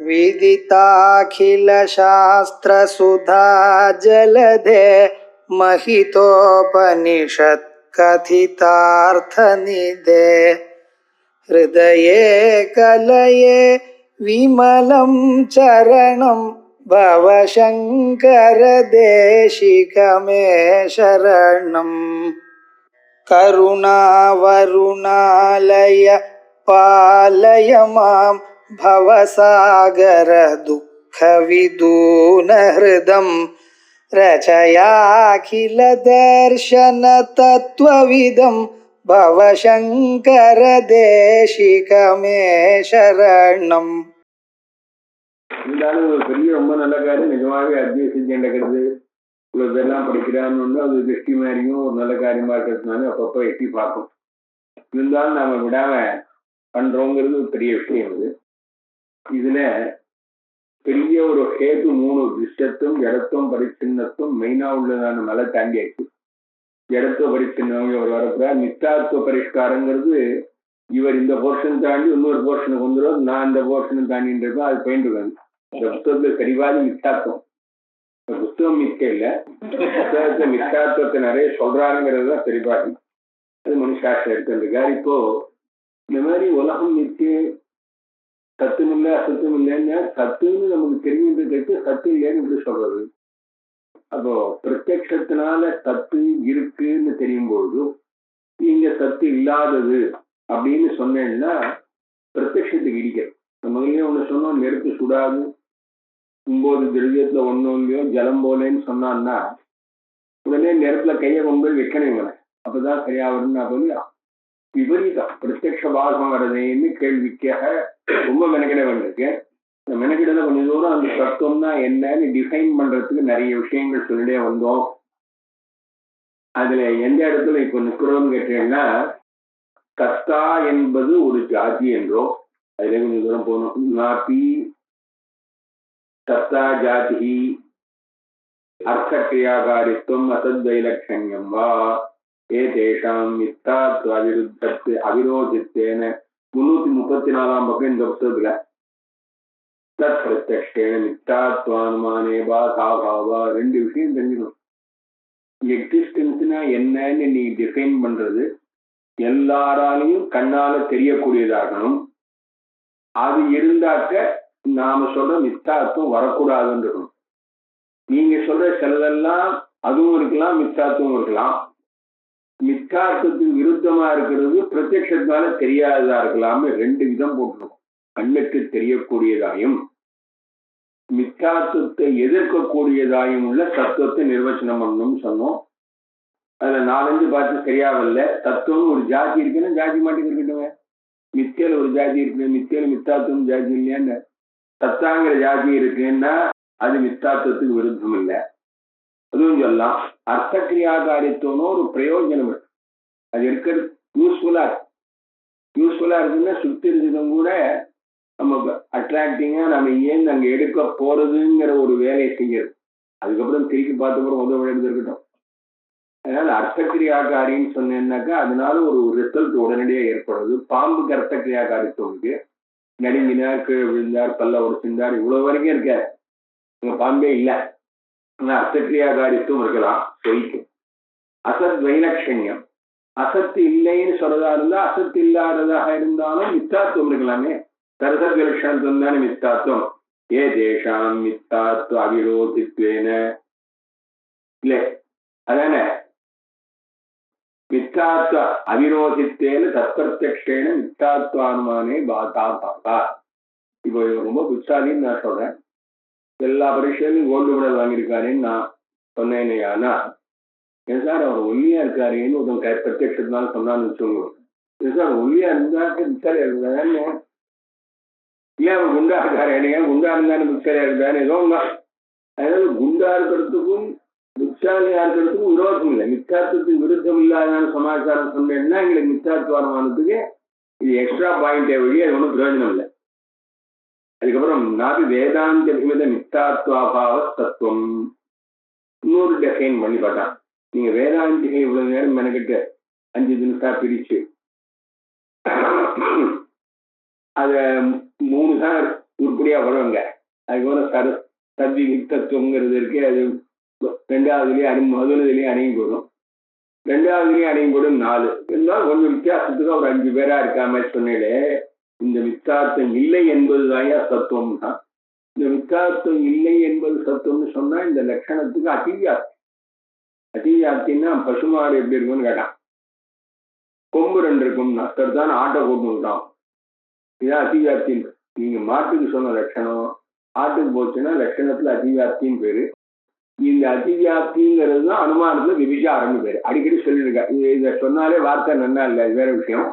विदिताखिलशास्त्रसुधा जलधे महितोपनिषत् कथितार्थनिधे हृदये कलये विमलं चरणं भवशङ्कर देशिकमे शरणम् करुणावरुणालय पालय मां भवसागर दुःखविदूनहृदं रचयाखिलदर्शन तत्त्वविदं भवशङ्कर देशिकमे शरणम्. இருந்தாலும் ஒரு பெரிய ரொம்ப நல்ல காரியம் நிஜமாவே அத்திய செஞ்சு நடக்கிறது. இவ்வளவு பேர்லாம் படிக்கிறான்னு அது திருஷ்டி மாதிரியும் ஒரு நல்ல காரியமா இருக்கிறதுனால அப்பப்போ எட்டி பார்க்கும். இருந்தாலும் நாம விடாம பண்றோங்கிறது ஒரு பெரிய விஷயம். இது இதுல பெரிய ஒரு ஹேது 3 விஷயத்தும் இடத்தும் பரிச்சின்னத்தும் மெயினா உள்ளதான மலை தாண்டியாச்சு. இடத்துவ பரிச்சின்னவங்க ஒரு வரப்புற மித்தாத்துவ பரிஷ்காரங்கிறது இவர் இந்த போர்ஷன் தாண்டி இன்னொரு போர்ஷனுக்கு வந்துடும், நான் இந்த போர்ஷனை தாண்டின்றதும் அது பயின்றுவாங்க. இந்த புத்தகத்துல சரிவாதி மித்தாத்துவம். புத்தகம் மிக்க இல்ல, புத்தகத்தை மித்தாத்துவத்தை நிறைய சொல்றாங்கிறது தான் சரிபாதி. அது மனுஷாஸ்திரம் எடுத்துருக்காரு. இப்போ இந்த மாதிரி உலகம் மிக்க சத்தும் இல்லை அசத்தும் இல்லைன்னா சத்துன்னு நமக்கு தெரிஞ்சுட்டு சத்து இல்லைன்னு இப்படி சொல்றது. அப்போ பிரத்யக்ஷத்தினால சத்து இருக்குன்னு தெரியும் பொழுது நீங்க சத்து இல்லாதது அப்படின்னு சொன்னேன்னா பிரத்யக்ஷத்துக்கு இடிக்கிறது. முதல்ல ஒண்ணு சொன்னோம், நெருப்பு சுடாது, 9 திரவியத்துல ஒன்னொன்னையோ ஜலம் போலேன்னு சொன்னான்னா உடனே நெருப்புல கையை கொண்டு போய் வைக்கணும் இவனை, அப்பதான் சரியா வரும்னா சொல்லி விபரீதம் பிரத்யக்ஷ பாகம் வரதேன்னு கேள்விக்காக ரொம்ப மெனக்கிட வேண்டியிருக்கேன். இந்த மெனக்கிடல கொஞ்சம் தூரம் அந்த தத்துவம்னா என்னன்னு டிஃபைன் பண்றதுக்கு நிறைய விஷயங்கள் சொல்லிட்டே வந்தோம். அதுல எந்த இடத்துல இப்ப நிற்கிறோம்னு கேட்டீங்கன்னா, கர்த்தா என்பது ஒரு ஜாதி என்றோ அதுல கொஞ்சம் தூரம் போகணும். நாப்பி கர்த்தா ஜாதி அர்த்த கிரியாகாரித்துவம் அசத்வைலட்சண்யம் வா ஏதேஷாம் மித்தாத்வாவிருத்தத்து அவிரோதித்தேன 334 பக்கம் இந்த புத்தகத்துல தத் பிரத்யக்ஷேன மித்தாத்வானுமானே பாவா 2 விஷயம் தெரிஞ்சுக்கணும். எக்ஸிஸ்டன்ஸ்னா என்னன்னு நீ டிஃபைன் பண்றது எல்லாராலையும் கண்ணால தெரியக்கூடியதாகணும். அது இருந்தாக்க நாம சொல்ற மித்தாத்துவம் வரக்கூடாதுன்னு இருக்கணும். நீங்க சொல்ற சிலதெல்லாம் அதுவும் இருக்கலாம், மித்தாத்துவம் இருக்கலாம். மித்தார்த்தத்துக்கு விருத்தமா இருக்கிறது பிரத்யக்ஷத்தால தெரியாததா இருக்கலாம்னு 2 விதம் போட்டுருக்கும். கண்ணுக்கு தெரியக்கூடியதாயும் மித்தார்த்தத்தை எதிர்க்கக்கூடியதாயும் உள்ள தத்துவத்தை நிர்வச்சனம் பண்ணணும்னு சொன்னோம். அதுல 4-5 பார்த்து சரியாவல்ல. தத்துவம் ஒரு ஜாதி இருக்குன்னா ஜாதி மாட்டுக்கு இருக்கட்டும், மித்தியில ஒரு ஜாதி இருக்கு, மித்தியில மித்தாத்துவம் ஜாதி இல்லையான்னு தத்தாங்கிற ஜாதி இருக்குன்னா அது மித்தாத்துவத்துக்கு விருத்தம் இல்லை. அதுவும் சொல்லலாம். அர்த்த கிரியாகாரித்துவம்னு ஒரு பிரயோஜனம் இருக்கு, அது இருக்கிறது யூஸ்ஃபுல்லா இருக்குன்னா சுத்தி இருக்கிறதும் கூட நமக்கு அட்ராக்டிங்கா நம்ம ஏன் அங்க எடுக்க போறதுங்கிற ஒரு வேலையை செய்யறது. அதுக்கப்புறம் திருப்பி பார்த்தப்பறம் உதவி எடுத்துருக்கட்டும். அதனால அர்த்த கிரியாகாரின்னு சொன்னேன்னாக்கா அதனால ஒரு ரிசல்ட் உடனடியாக ஏற்படுறது. பாம்புக்கு அர்த்த கிரியாகாரித்துவம் இருக்கு. நடுங்கினார், கீழே விழுந்தார், பல்ல உடைச்சிருந்தார், இவ்வளவு வரைக்கும் இருக்க அங்க பாம்பே இல்லை. ஆனா அர்த்தக்கிரியாகாரித்துவம் இருக்கலாம் சொல்லிக்கு. அசத் வைலட்சண்யம், அசத்து இல்லைன்னு சொல்றதா இருந்தா அசத்து இல்லாததாக இருந்தாலும் மித்தாத்துவம் இருக்கலாமே. சரசத் விலட்சணத்துவம் தானே மித்தாத்துவம். ஏ தேஷாம் மித்தாத்துவ அவிரோதித்வேன இல்ல அதான மித்தாத்துவ அவிரோதித்தேன தற்பிரத்யக்ஷேன மித்தாத்வானுமானே பாதா பாதா. இப்போ ரொம்ப புத்தாலின்னு நான் சொல்றேன். எல்லா பரீட்சையிலும் கோல்டு மெடல் வாங்கியிருக்காருன்னு நான் சொன்னேனே. ஆனா ஏன் சார் அவர் ஒல்லியா இருக்காருன்னு ஒருத்தன் பிரத்யட்சத்தினால சொன்னான்னு வச்சுக்கோங்க. ஏன் சார் ஒல்லியா இருந்தாக்க புத்தாலியா இருந்தான்னு, ஏன் அவர் குண்டா இருக்காரு என்னையா குண்டா இருந்தான்னு புத்தாலியா இருந்தான்னு ஏதோ தான். அதாவது குண்டா இருக்கிறதுக்கும் புத்தாலியா இருக்கிறதுக்கும் விரோதம் இல்லை. மித்தாத்துவத்துக்கு விருத்தம் இல்லாத சமாச்சாரம் சொன்னேன்னா எங்களுக்கு மித்தாத்வானமானதுக்கு இது எக்ஸ்ட்ரா பாயிண்டே வழி, அது ஒன்றும் பிரயோஜனம் இல்லை. அதுக்கப்புறம் நாபி வேதாந்த வித மித்தாத்வாபாவ தத்துவம் இன்னொரு டிஃபைன் பண்ணி பார்த்தான். நீங்க வேதாந்திகள் இவ்வளவு நேரம் மெனக்கிட்ட 5 நிமிஷம் பிரிச்சு அத 3 தான் உருப்படியா வருவாங்க. அது போல சத்வியுக்தத்துவங்கிறது இருக்கு. அது ரெண்டாவதுலயும் முதலதுலயும் அணியும் போடும், ரெண்டாவதுலயும் அணியும் போடும் 4 இருந்தாலும் கொஞ்சம் வித்தியாசத்துக்கு ஒரு 5 பேரா இருக்காம சொன்னேன். இந்த வித்தியாசம் இல்லை என்பதுதான் சத்துவம் தான். இந்த வித்தியாசம் இல்லை என்பது சத்துவம்னு சொன்னா இந்த லட்சணத்துக்கு அதிவியாப்தி. அதிவியாப்தின்னா பசுமாடு எப்படி இருக்கும்னு கேட்டான். கொம்பு 2 இருக்கும்னா தான் ஆட்டை கூட்டு விட்டான். இதான் அதிவியாப்தி. நீங்க மாட்டுக்கு சொன்ன லட்சணம் ஆட்டுக்கு போச்சுன்னா லட்சணத்துல அதிவியாப்தின்னு பேரு. இந்த அதிவியாப்திங்கிறது தான் அனுமானத்துல விபிச்சாரம்னு பேரு. அடிக்கடி சொல்லிருக்க. இதை சொன்னாலே வார்த்தை நல்லா இல்லை, வேற விஷயம்.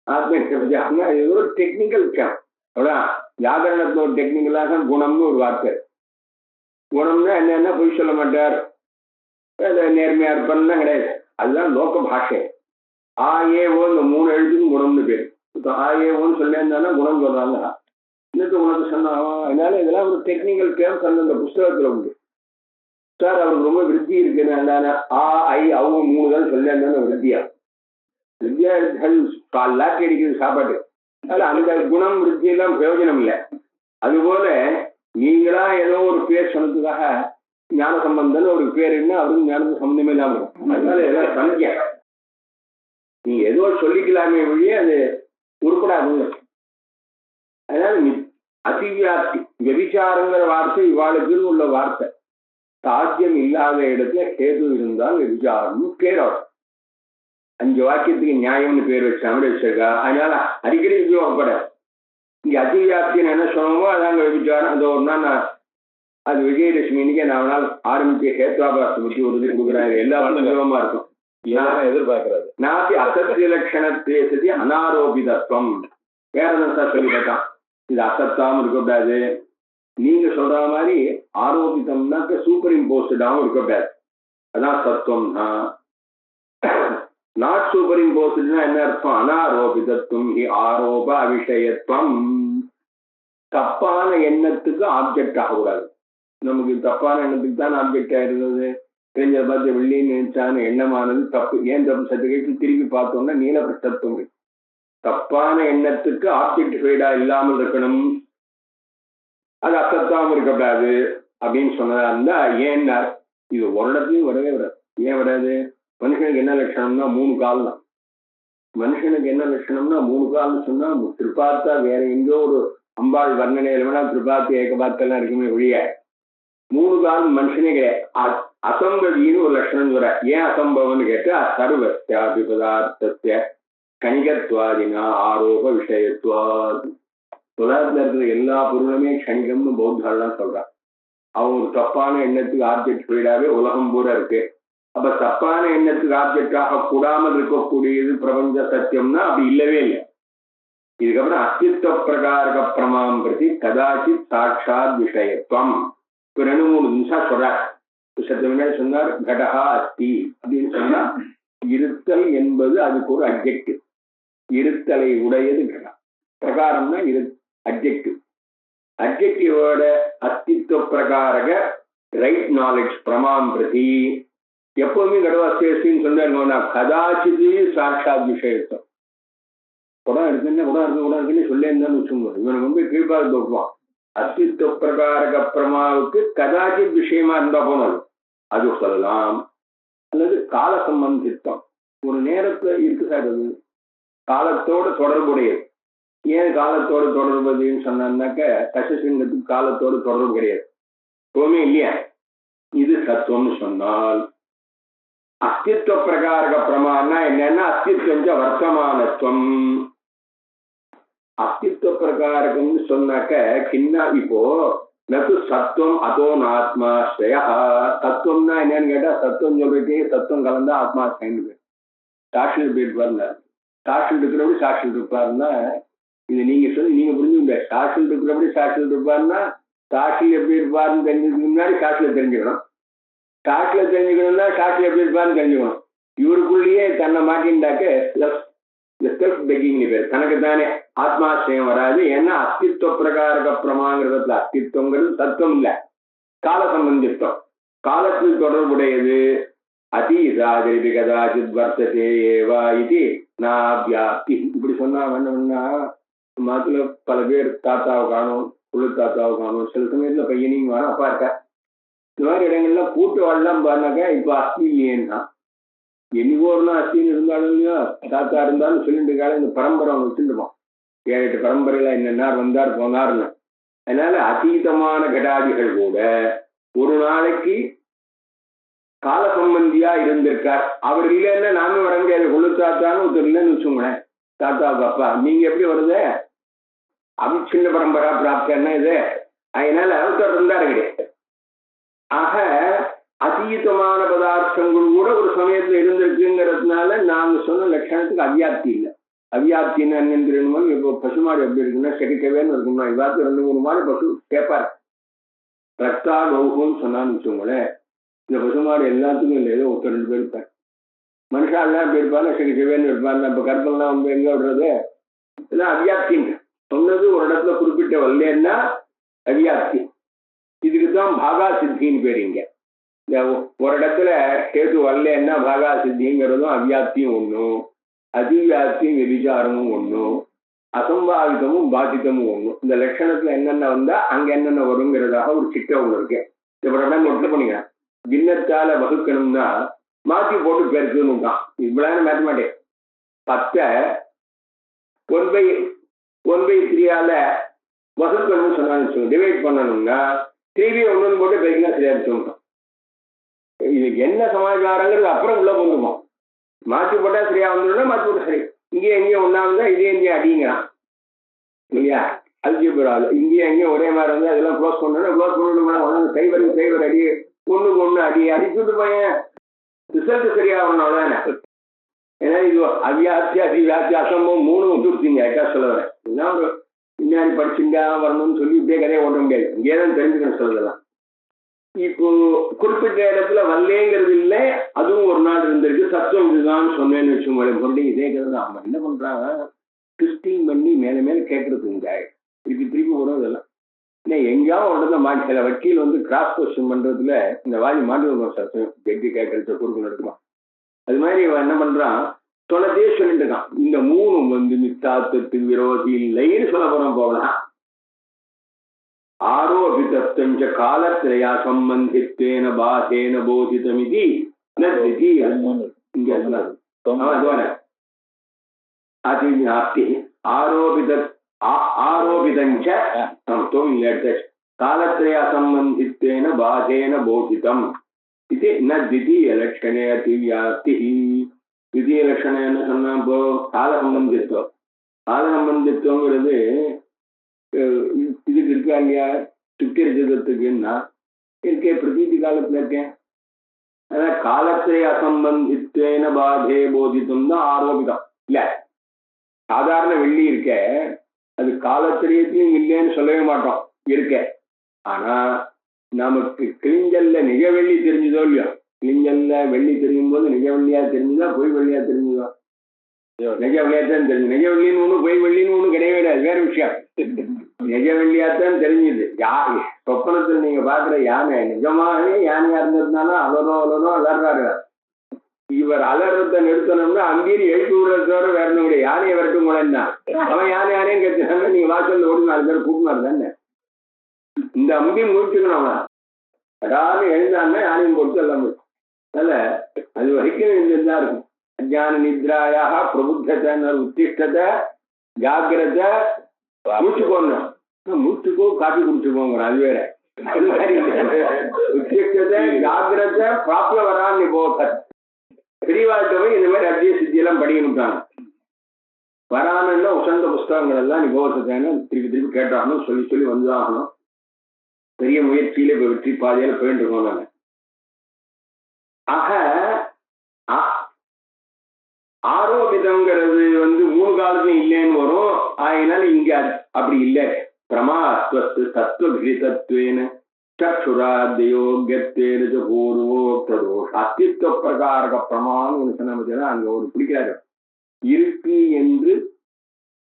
ஆத்ம இது ஒரு டெக்னிக்கல் விஷயம். வியாகரணத்துல ஒரு டெக்னிக்கலாக குணம்னு ஒரு வார்த்தை. குணம்னா என்னன்னா பொய் சொல்ல மாட்டார், நேர்மையா இருப்பான்னு கிடையாது. அதுதான் லோக பாஷை. ஆ ஏ ஓ இந்த 3 எழுத்துக்கும் குணம்னு பேரு. ஆ ஏ ஓன்னு சொல்லியிருந்தானா குணம் சொல்றாங்க. இன்னத்து குணத்தை சொன்னா அதனால இதெல்லாம் ஒரு டெக்னிக்கல் டேர்ம்ஸ் அந்த புஸ்தகத்துல உண்டு. சார் அவருக்கு ரொம்ப விருத்தி இருக்குன்னு ஆ ஐ அவங்க 3 தான் சொல்லியிருந்தானே விருத்தியா. வித்யா 4 லாட்டி அடிக்கிறது சாப்பாட்டு. அதனால அந்த குணம் விருத்தி எல்லாம் பிரயோஜனம் இல்லை. அதுபோல நீங்களா ஏதோ ஒரு பேர் சொன்னதுக்காக ஞான சம்பந்தம் ஒரு பேர் என்ன அவருக்கு ஞானத்துக்கு சம்பந்தமே இல்லாம இருக்கும். அதனால எல்லாம் சந்திக்க நீங்க ஏதோ சொல்லிக்கலாமே வழியே அது உருப்படாதுங்க. அதனால அதிவியாப்தி வெபிச்சாரங்கிற வார்த்தை இவாளுக்குன்னு உள்ள வார்த்தை. சாத்தியம் இல்லாத இடத்துல கேது இருந்தால் வெபிச்சாரம் பேரோட 5 வாக்கியத்துக்கு நியாயம்னு பேர் வச்சிருக்கா. அதனால அடிக்கடி உபயோகப்படாது. இங்க அதிவியாப்தின்னு என்ன சொல்லணுமோ அதாங்க வெபிச்சாரம். அந்த ஒரு நாள் நான் அது விஜயலட்சுமி இன்னைக்கு நான் நாள் ஆரம்பிச்சு ஹேத்வாபாசத்தை பற்றி ஒரு இது கொடுக்குறாரு. எல்லா சுலபமா இருக்கும். எதிர்பார்க்கிறது நாத்தி அசத்திய லட்சணத்தை சதி அனாரோபிதத்துவம் வேற தான் சொல்லி கேட்டான். இது அசத்தாம இருக்கக்கூடாது. நீங்க சொல்ற மாதிரி ஆரோபிதம்னாக்க சூப்பர் இம்போஸ்டாவும் இருக்கக்கூடாது. அதான் சத்துவம் தான். நாட் சூப்பர் இம்போஸ்ட்னா என்ன அர்த்தம்? அனாரோபிதத்துவம் ஆரோப அவிஷயத்துவம். தப்பான எண்ணத்துக்கு ஆப்ஜெக்ட் ஆகக்கூடாது. நமக்கு தப்பான எண்ணத்துக்கு தான் ஆப்ஜெக்ட் ஆயிருந்தது. தெரிஞ்ச பார்த்து வெள்ளின்னு நினைச்சான எண்ணமானது தப்பு. ஏன் தப்பு சர்டிபிகேட் திருப்பி பார்த்தோம்னா நீலபட்சத்துவம். தப்பான எண்ணத்துக்கு ஆப்ஜெக்டிஃபைடா இல்லாமல் இருக்கணும். அது அசத்தாம இருக்கக்கூடாது அப்படின்னு சொன்னதா இருந்தா ஏன்னா இது ஒரு இடத்துலையும் வரவே வராது. ஏன் வராது? மனுஷனுக்கு என்ன லட்சணம்னா 3 கால் தான். மனுஷனுக்கு என்ன லட்சணம்னா 3 கால்னு சொன்னா திருப்பாத்தா வேற எங்கோ ஒரு அம்பாள் வர்ணனையில வேணா திருப்பாத்து ஏகபாத்தெல்லாம் இருக்குமே ஒழிய 3 கால் மனுஷனே கிடையாது. அசம்பவின்னு ஒரு லட்சணம் சொல்ற. ஏன் அசம்பவம்னு கேட்டா சர்வஸ்யாபி பதார்த்தஸ்ய கணிகத்வாதினா ஆரோப விஷயத்துவாது. பதார்த்தத்துல இருக்கிற எல்லா பொருளுமே கணிகம்னு பௌத்தாலாம் சொல்றான். அவன் ஒரு தப்பான எண்ணத்துக்கு ஆப்ஜெக்ட் ஃபீல்டாவே உலகம் பூரா இருக்கு. அப்ப தப்பான எண்ணத்துக்கு ஆப்ஜெக்ட் ஆக கூடாமல் இருக்கக்கூடியது பிரபஞ்ச சத்தியம்னா அப்படி இல்லவே இல்லை. இதுக்கப்புறம் அஸ்தித்வ பிரகாரக பிரமாம் பிரதி கதாச்சித் சாட்சாத் விஷயத்துவம் 2-3 நிமிஷம் சொல்றார். சற்று முன்னாடி சொன்னார் கடகா அஸ்தி அப்படின்னு சொன்னா இருத்தல் என்பது அதுக்கு ஒரு அப்ஜெக்டிவ். இருத்தலை உடையது கடா. பிரகாரம்னா அப்ஜெக்டிவ். அப்ஜெக்டிவோட அஸ்தித்வ பிரகாரக ரைட் நாலேஜ் பிரமாம் பிரதி எப்பவுமே கடவாஸ்தின்னு சொன்னா கதாச்சிது சாட்சாத் விஷயத்துவம். குடம் இருக்குன்னு குடம் இருக்குன்னு சொல்லி இருந்தான்னு வச்சுக்கோங்க. இவனுக்கு வந்து கீழ்பாடு தோற்றுவான். அஸ்தித்வ பிரகாரக பிரமாவுக்கு கதாச்சித் விஷயமா இருந்தா போனது அது சொல்லலாம். அல்லது கால சம்பந்தித்தம் ஒரு நேரத்துல இருக்கு சார். அது காலத்தோட தொடர்புடையது. ஏன் காலத்தோட தொடர்புன்னு சொன்னாக்க கசசிங்கத்துக்கு காலத்தோட தொடர்பு கிடையாது, எப்பவுமே இல்லையா. இது சத்துவம்னு சொன்னால் அஸ்தித்வ பிரகாரக பிரமான்னா என்னன்னா அஸ்தித்வம் வர்த்தமானத்துவம். அஸ்தித்வ பிரகாரகம்னு சொன்னாக்க கிண்ணா இப்போ நது சத்துவம் அதோ ஆத்மாஸ்ரயா. தத்துவம்னா என்னன்னு கேட்டா சத்துவம் சொல்றதே சத்துவம் கலந்தா ஆத்மாஸ்ரயம். சாட்சியில் போயிருப்பாருன்னா சாட்சியில் இருக்கிறபடி சாட்சியில் இருப்பாருன்னா இது நீங்க சொல்லி நீங்க புரிஞ்சுங்க. சாட்சியில் இருக்கிறபடி சாட்சியில் இருப்பாருன்னா சாட்சியில் எப்படி இருப்பாருன்னு தெரிஞ்சதுக்கு முன்னாடி சாட்சியில தெரிஞ்சுக்கணும். சாட்சியில தெரிஞ்சுக்கணும்னா சாட்சியில் எப்படி இருப்பாருன்னு தெரிஞ்சுக்கணும். இவருக்குள்ளேயே தன்னை மாட்டின்டாக்க செல்ஃப் பெக்கிங்னு பேர். தனக்கு தானே ஆத்மாசிரியம் வராது. ஏன்னா அஸ்தித்வ பிரகாரக பிரமாங்கிறதுல அஸ்தித்வங்கிறது தத்துவம் இல்லை, கால சம்பந்தித்வம். காலத்தில் தொடர்புடையது. அதீதாதிரிபி கதாச்சித் வர்த்ததே ஏவா இது நாவியாப்தி. இப்படி சொன்னா மாத்துல பல பேர் தாத்தாவை காணும், குழு தாத்தாவை காணும், சில சமயத்துல பையனையும் காணும், அப்பா இருக்கா. இந்த மாதிரி இடங்கள்ல கூட்டு வாழலாம் பாருனாக்கா இப்ப அஸ்தி இல்லையேன்னா என்னைக்கோ ஒரு நாள் அஸ்தின்னு இருந்தாலும் இல்லையோ தாத்தா இருந்தாலும் சொல்லிட்டு இருக்காங்க. இந்த பரம்பரை அவங்க வச்சுருப்போம், 7-8 பரம்பரையில என்னென்ன வந்தார் போனார்னு. அதனால அதீதமான கடாதிகள் கூட ஒரு நாளைக்கு கால சம்பந்தியா இருந்திருக்கார். அவர் இல்லைன்னா நானும் வர முடியாது. கொள்ளு தாத்தான்னு ஒருத்தர் இல்லைன்னு வச்சுக்கோங்களேன், தாத்தாவுக்கு அப்பா. நீங்க எப்படி வருது அவிச்சின்ன பரம்பரா பிராப்தன்னா இது. அதனால ஒருத்தர் இருந்தாரு கிடையாது. ஆக அதீதமான பதார்த்தங்கள் கூட ஒரு சமயத்துல இருந்திருக்குங்கிறதுனால நாங்க சொன்ன லட்சணத்துக்கு அவ்வியாப்தி இல்லை. அவ்வியாப்தின்னு என்னன்னு இப்போ பசுமாடு எப்படி இருக்குன்னா செடிக்கவேன்னு இருக்குமா, இவாத்து 2-3 மாடு பசு கேட்பாரு. ரத்தா கௌகம்னு சொன்னான்னு வச்சுக்கோங்களேன், இந்த பசுமாடு எல்லாத்துக்கும் இல்லை, ஏதோ ஒருத்தர் 2 பேர் இருப்பார். மனுஷாலாம் எப்படி இருப்பாங்க, செடிக்கவேன்னு இருப்பாங்க. இப்ப கற்பெல்லாம் வந்து எங்க விடுறது, இதெல்லாம் அவ்வியாப்திங்க. சொன்னது ஒரு இடத்துல குறிப்பிட்ட வரலன்னா அவ்வியாப்தி. இதுக்குதான் பாகா சித்தின்னு பேருங்க. இந்த ஒரு இடத்துல கேது வரலன்னா பாகா சித்திங்கிறதும் அவ்வியாப்தியும் ஒண்ணும், அதிவியாப்தியும் விபிச்சாரமும் ஒண்ணும், அசம்பாவிதமும் பாதிதமும் ஒண்ணும். இந்த லட்சணத்துல என்னென்ன வந்தா அங்க என்னென்ன வருங்கிறதாக ஒரு சிட்ட ஒண்ணு இருக்கு. இப்ப நோட்டு பண்ணிக்க. பின்னத்தால வகுக்கணும்னா மாற்றி போட்டு பெருக்குன்னு இவ்வளவு மேத்தமேட்டிக். 10 1/3 வகுக்கணும்னு சொன்னான்னு டிவைட் பண்ணணும்னா 3/1 போட்டு பெருக்கினா சரியா சொல்லணும். இதுக்கு என்ன சமாச்சாரங்கிறது அப்புறம் உள்ள கொண்டுவோம். மாற்றி போட்டா சரியா வந்துடும், மாற்றி போட்டா சரி. இங்கேயும் எங்கேயும் ஒன்னா இருந்தா இதே எங்கேயும் அடிங்கிறான் இல்லையா, அல்ஜிப்ரால இங்கேயும் எங்கேயும் ஒரே மாதிரி இருந்தா அதெல்லாம் க்ளோஸ் பண்ணணும். க்ளோஸ் பண்ணிட்டு சைவர் அடி, ஒண்ணுக்கு ஒண்ணு அடிச்சுட்டு போயேன் ரிசல்ட் சரியா வரணும். அவ்வளவுதானே. ஏன்னா இது அவ்வியாப்தி அதிவியாப்தி அசம்பவம் 3 விட்டுருத்தீங்க. ஐட்டா சொல்ல வரேன். இதெல்லாம் ஒரு பின்னாடி படிச்சுட்டா வரணும்னு சொல்லி இப்படியே கதையை ஓட்ட முடியாது. இங்கேதான் தெரிஞ்சுக்கணும் சொல்லலாம். இப்போ குறிப்பிட்ட இடத்துல வரலேங்கிறது இல்லை, அதுவும் ஒரு நாள் இருந்திருக்கு. சத்துவம் இதுதான் சொன்னேன்னு வச்சுக்கோங்க. இதே கதை தான். அவங்க என்ன பண்றாங்க, ட்விஸ்டிங் பண்ணி மேல மேல கேட்கறதுங்க. திருப்பி வரும் இதெல்லாம். எங்கேயாவது உடனே மாட்டி சில வக்கீல் வந்து கிராஸ் கொஸ்டின் பண்றதுல இந்த வாங்கி மாட்டி வருவோம். சத்துவம் ஜெட்டி கேட்கறது குறுக்கு நடக்குமா. அது மாதிரி இவன் என்ன பண்றான், சொன்னதே சொல்லிட்டு இருக்கான். இந்த 3 வந்து மித்தாத்துக்கு விரோதி இல்லைன்னு சொல்ல போறோம். போகலாம் ஆரோபிதஞ்ச காலத்திரையா சம்பந்தித்தேன பாதேன போதிதமிதி நதி இங்க அதிவியாப்தி ஆரோபிதஞ்ச காலத்திரையா சம்பந்தித்தேன பாதேன போதிதம் இது ந திதீய லட்சணே அதிவியாப்தி. திதீய லட்சணம் என்ன சொன்னா, இப்போ கால சம்பந்தித்துவம். கால சம்பந்தித்துவங்கிறது இதுக்கு இருக்கா இல்லையா, சுத்திரஜத்துக்குன்னா இருக்கே, பிரதீதி காலத்துல இருக்கேன். அதான் காலத்தை அசம்பந்தித்தேன பாதே போதித்தம் தான் ஆரோபிதம் இல்ல. சாதாரண வெள்ளி இருக்க, அது காலத்திரியத்தையும் இல்லைன்னு சொல்லவே மாட்டோம், இருக்க. ஆனா நமக்கு கிழிஞ்சல்ல நிஜ வெள்ளி தெரிஞ்சதோ இல்லையோ, கிழிஞ்சல்ல வெள்ளி தெரியும் போது நிஜ வெள்ளியா தெரிஞ்சுதா பொய் வெள்ளியா தெரிஞ்சுதோ? நிஜ வெள்ளியாத்தான் தெரிஞ்சு. நிஜ வெள்ளின்னு ஒண்ணு பொய் வெள்ளின்னு ஒண்ணு கிடையவே கிடையாது, வேற விஷயம். நிஜ வெள்ளியாத்தான் தெரிஞ்சுது. சொப்பனத்தில் நீங்க பாக்குற யானை நிஜமாகவே யானையா இருந்ததுனால அலறோ அலறாரு. இவர் அலறத நிறுத்தணும்னா அங்கேயும் எழுப்பி விடுறது தவிர வேற ஒன்றும் யானையை வரட்டும் கூட என்ன, அவன் யானையும் கேட்டாங்க. நீங்க வாசல்ல ஓடி 4 பேர் கூப்பினாரு தானே. இந்த அம்பியும் முடிச்சுக்கணும். அவன் அதாவது எழுந்தான்னா யானையும் பொறுத்து எல்லாம். அதனால அது வரைக்கும் இருந்துதான் இருக்கும். அஜான நித்ராயாக பிரபுத்தத்தை உத்திஷ்டத்தை ஜாகிரதை மூச்சுக்கோங்க, மூச்சுக்கோ காப்பி குடிச்சுக்கோங்க, அது வேற. உத்திஷ்டத்தை ஜாகிரதை பிராப்திய வரான்னு போக பெரியவாழ்கிட்ட போய் இந்த மாதிரி அத்திய சித்தி எல்லாம் படிக்கணுட்டாங்க. வரானுன்னா உசந்த புஸ்தகங்கள் எல்லாம் நீ போகத்தேன்னு திருப்பி கேட்டாகணும், சொல்லி வந்துதாகணும். பெரிய முயற்சியில இப்ப வெற்றி பாதையில போயிட்டு இருக்கோம் நாங்க. ஆக ஆரோபிதங்கிறது வந்து 3 காலத்தையும் இல்லைன்னு வரும். அதனால இங்க அப்படி இல்லை. பிரமாஸ்வஸ்து தத்துவகிருதத்வேன சக்ஷுராத்யோகத்தேன பூர்வோக்ததோஷ அஸ்தித்வ பிரகாரக பிரமாணம் சொன்னா அங்க ஒரு பிடிக்கிறாரு. இருக்கு என்று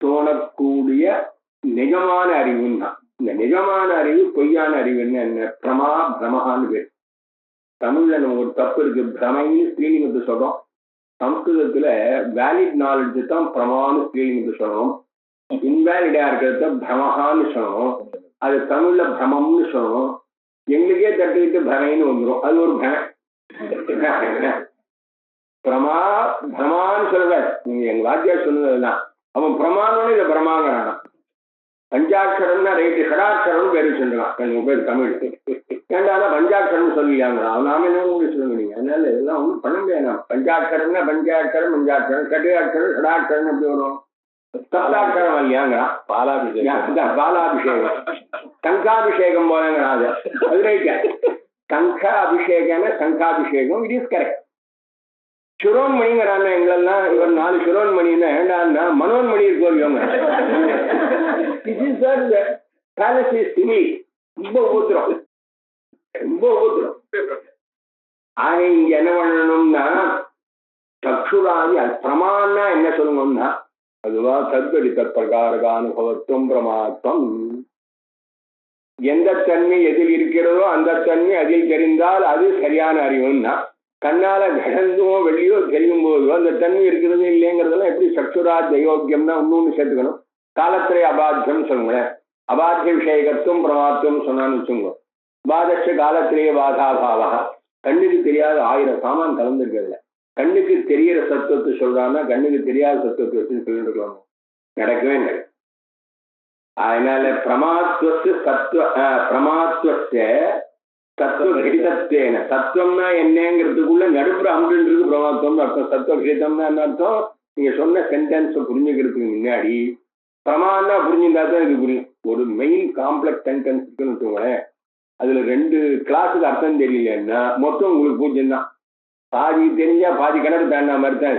தோணக்கூடிய நிஜமான அறிவுன்னா, இந்த நிஜமான அறிவு பொய்யான அறிவுன்னு என்ன, பிரமஹான்னு பேர். தமிழ்ல நம்ம ஒரு தப்பு இருக்கு, பிரமைன்னு ஸ்ரீலிங்கத்தை சொல்றோம். சம்ஸ்கிருதத்துல வேலிட் நாலேஜ் தான் பிரமான்னு ஸ்ரீலிங்கத்தை சொல்லணும். இன்வேலிடா இருக்கிறத பிரமஹான்னு சொல்லணும். அது தமிழ்ல பிரமம்னு சொல்லணும். எங்களுக்கே தட்டிக்கிட்டு பிரமைன்னு வந்துடும். அது ஒரு பிரமை. பிரமான்னு சொல்லல. நீங்க எங்க வாத்தியார் சொன்னதுதான். அவன் பிரமான்னு இதை பிரமாங்கிறான். பஞ்சாட்சரம்னா ரைட்டு, ஷடாட்சரம் பேரு சொல்றான். உங்க பேர் தமிழ் ஏண்டானா பஞ்சாட்சரம் சொல்லியாங்கிறான். அவன் நாம என்ன சொல்லுங்க நீங்க. அதனால இதெல்லாம் ஒன்றும் பண்ண முடியாது. பஞ்சாட்சரம்னா பஞ்சாட்சரம், பஞ்சாட்சரம், ஷடாட்சரம், ஷடாட்சரம் எப்படி வரும்? சப்தாட்சரம் இல்லையாங்கிறான். பாலாபிஷேகம், சங்காபிஷேகம் போலங்கிறான். அது ரைட்டா. சங்க அபிஷேகம், சங்காபிஷேகம், இட் இஸ் கரெக்ட். சுரோன்மணிங்கிறான். எங்களெல்லாம் இவர் 4 சுரோன்மணின்னா ஏண்டான்னா மனோன்மணி இருக்கோங்க. ரொம்ப ஊத்துறோம், ரொம்ப ஊத்துறோம். ஆக இங்க என்ன பண்ணணும்னா சக்ஷுராதி பிரமான்னா என்ன சொல்லணும்னா அதுவா தத்வடி தற்பிரகாரக அனுபவத்துவம் பிரமாத்வம். எந்த தன்மை எதில் இருக்கிறதோ அந்த தன்மை அதில் தெரிந்தால் அது சரியான அறிவுன்னா, கண்ணால கடந்தோ வெளியோ தெரியும் போதோ அந்த தன்மை இருக்கிறது இல்லைங்கிறதெல்லாம் எப்படி சக்ஷுரா தெய்வோக்கியம்னா இன்னொன்னு சேர்த்துக்கணும். காலத்திலே அபாத்தியம் சொல்லுங்களேன். அபாத்திய விஷயகத்துவம் பிரமாத்துவம் சொன்னான்னு வச்சுங்க. பாதச்ச காலத்திலேயே பாதாபாவா. கண்ணுக்கு தெரியாத 1000 சாமான் கலந்துருக்கிறதுல கண்ணுக்கு தெரிகிற சத்துவத்தை சொல்றான்னா கண்ணுக்கு தெரியாத சத்துவத்தை வச்சு சொல்லிட்டு இருக்கலாம். நடக்கவே நடக்கும். அதனால பிரமாத்துவத்தை தத்துவ கிரிதத்தேன, தத்துவம்னா என்னங்கிறதுக்குள்ள நடுப்புற அமுன்றது பிரமாத்துவம் அர்த்தம். தத்துவ கிரிதம்னா என்ன அர்த்தம்? நீங்க சொன்ன சென்டென்ஸ் புரிஞ்சுக்கிறதுக்கு முன்னாடி பிரமான்னா புரிஞ்சுட்டா தான் இது புரியும். ஒரு மெயின் காம்ப்ளெக்ஸ் சென்டென்ஸ் இருக்குன்னு வச்சுக்கோங்களேன். அதுல 2 கிளாஸுக்கு அர்த்தம் தெரியலன்னா மொத்தம் உங்களுக்கு பூஜ்யம் தான். பாதி தெரிஞ்சா பாதி கணக்கு தாண்டா மாதிரி தான்.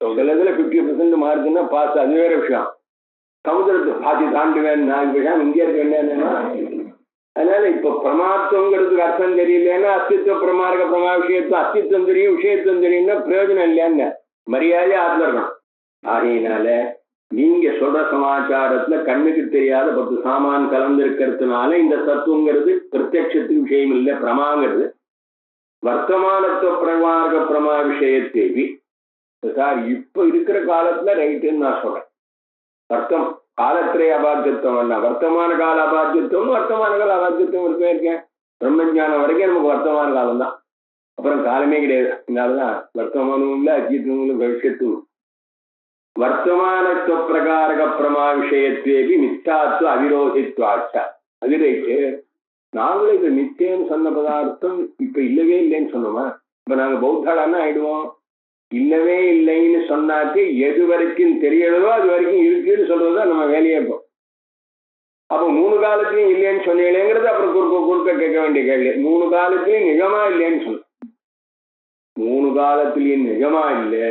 சில இதுல 50% மார்க்குன்னா பாஸ், அது வேற விஷயம். சமுதிரத்தை பாதி தாண்டுவேன் நான் விஷயம் இங்கே இருக்க என்னன்னா. அதனால இப்ப பிரமாத்துவங்கிறதுக்கு அர்த்தம் தெரியலன்னா அஸ்தித்வ பிரமார்க்க பிரமா விஷயத்துவம், அஸ்தித்வம் தெரியும் விஷயத்துவம் தெரியும்னா பிரயோஜனம் இல்லையான்னு மரியாதையா ஆத்துல இருக்கணும். ஆகையினால நீங்க சொல்ற சமாச்சாரத்துல கண்ணுக்கு தெரியாத 10 சாமான் கலந்திருக்கிறதுனால இந்த தத்துவங்கிறது பிரத்யட்சத்துக்கு விஷயம் இல்லை. பிரமாங்கிறது வர்த்தமானத்துவ பிரமார்க்க பிரமா விஷயத்தேவி. சார் இப்ப இருக்கிற காலத்துல ரைட்டுன்னு நான் சொல்றேன். வர்த்தம் காலத்திலே அபாத்தியத்துவம், வர்த்தமான கால அபாத்தியத்துவம், வர்த்தமான கால அபாத்தியத்துவம் இருக்கேன். பிரம்மஞானம் வரைக்கும் நமக்கு வர்த்தமான காலம் தான். அப்புறம் காலமே கிடையாது. அதனாலதான் வர்த்தமானமும் இல்லை, அஜீத்தமும் இல்லை, பவிஷ்யத்தும். வர்த்தமானத்துவ பிரகாரக பிரமா விஷயத்தேவி மித்தாத்துவ அவிரோதித்வாச்ச. அது ரைட்டு. நாங்களும் இப்ப நித்தியம் சொன்ன பதார்த்தம் இப்ப இல்லவே இல்லைன்னு சொன்னோமா? இப்ப நாங்க பௌத்தாளான்னா ஆயிடுவோம். இல்லவே இல்லைன்னு சொன்னாக்கு எது வரைக்கும் தெரியறதோ அது வரைக்கும் இருக்குன்னு சொல்றதுதான் நம்ம வேலையே. இப்போ அப்போ 3 காலத்திலையும் இல்லைன்னு சொன்னீங்களேங்கிறது அப்புறம் குறுக்க கேட்க வேண்டிய கேள்வி. 3 காலத்திலையும் நிஜமா இல்லைன்னு சொன்ன, 3 காலத்திலையும் நிஜமா இல்லை,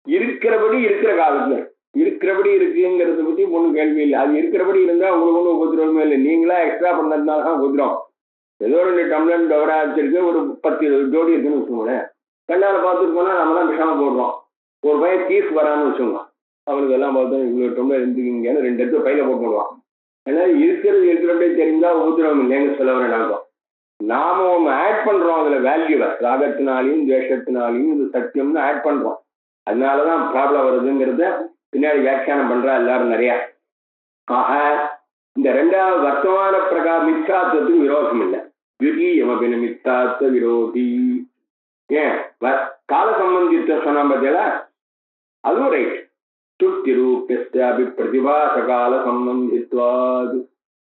இருக்கிறபடி இருக்கிற காலத்துல இருக்கிறபடி இருக்குங்கிறத பத்தி ஒன்றும் கேள்வி இல்லை. அது இருக்கிறபடி இருந்தா உங்களுக்கு ஒன்றும் உபதிரவமே இல்லை. நீங்களா எக்ஸ்ட்ரா பண்ணதுனால தான் உபதிரம். ஏதோ 2 டம்ளர் டவரா வச்சிருக்கு, ஒரு 10 ஜோடி இருக்குன்னு வச்சுக்கோங்களேன். கண்ணால பார்த்துட்டு போனா நம்மளாம் விஷமா போடுறோம். ஒரு பையன் தீஸ் வரான்னு வச்சுக்கோங்க, அவனுக்கு எல்லாம் பார்த்தோம் இவ்வளோ டம்ளர் இருந்துக்கிங்கன்னு 2 இடத்துல பையில போட்டுடுவான். ஏன்னா இருக்கிறபடியே தெரிஞ்சா உபதிரவம் இல்லைன்னு சொல்ல வர நாம ஒன்று ஆட் பண்றோம். அதுல வேல்யூவை ராகத்தினாலையும் துவேஷத்தினாலையும் இது சத்தியம்னு ஆட் பண்றோம். அதனாலதான் ப்ராப்ளம் வருதுங்கிறத பின்னாடி வியாக்கியானம் பண்றா எல்லாரும் நிறைய. ஆக இந்த 2வது வர்த்தமான பிரகார மித்தாத்துவத்துக்கு விரோதம் இல்லை. த்விதீயமபின மித்தாத்துவ விரோதி. ஏன் கால சம்பந்தித்த சொன்னா பார்த்தீங்களா? அதுவும் ரைட். சுத்தி ரூபி பிரதிபாச கால சம்பந்தித்வாது.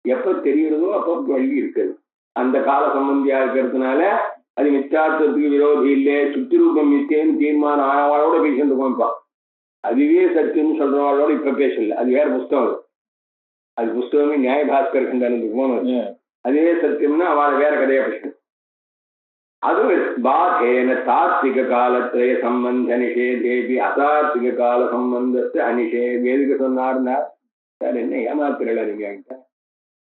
எப்ப தெரியுறதோ அப்ப வழி இருக்குது. அந்த கால சம்பந்தியா இருக்கிறதுனால அது மித்தாத்துவத்துக்கு விரோதி இல்லை. சுத்தி ரூபம் மித்தேன்னு தீர்மானம் ஆனவாளோட பேசிட்டு இருக்கோம். இப்ப அதுவே சத்தியம்னு சொல்றவாளோட இப்ப பேசல. அது வேற புஸ்தகம். அது புஸ்தகமே நியாயபாஸ்கர் கண்டனுக்கு போனது. அதுவே சத்தியம்னா அவளை வேற கதையா பேசணும். அது பாதேன தாத்விக காலத்திரைய சம்பந்த நிஷேதேபி அதாத்விக கால சம்பந்தத்தை அனிஷேதம். எதுக்கு சொன்னார்னா, சார் என்ன ஏமாத்துறல நீங்க என்கிட்ட?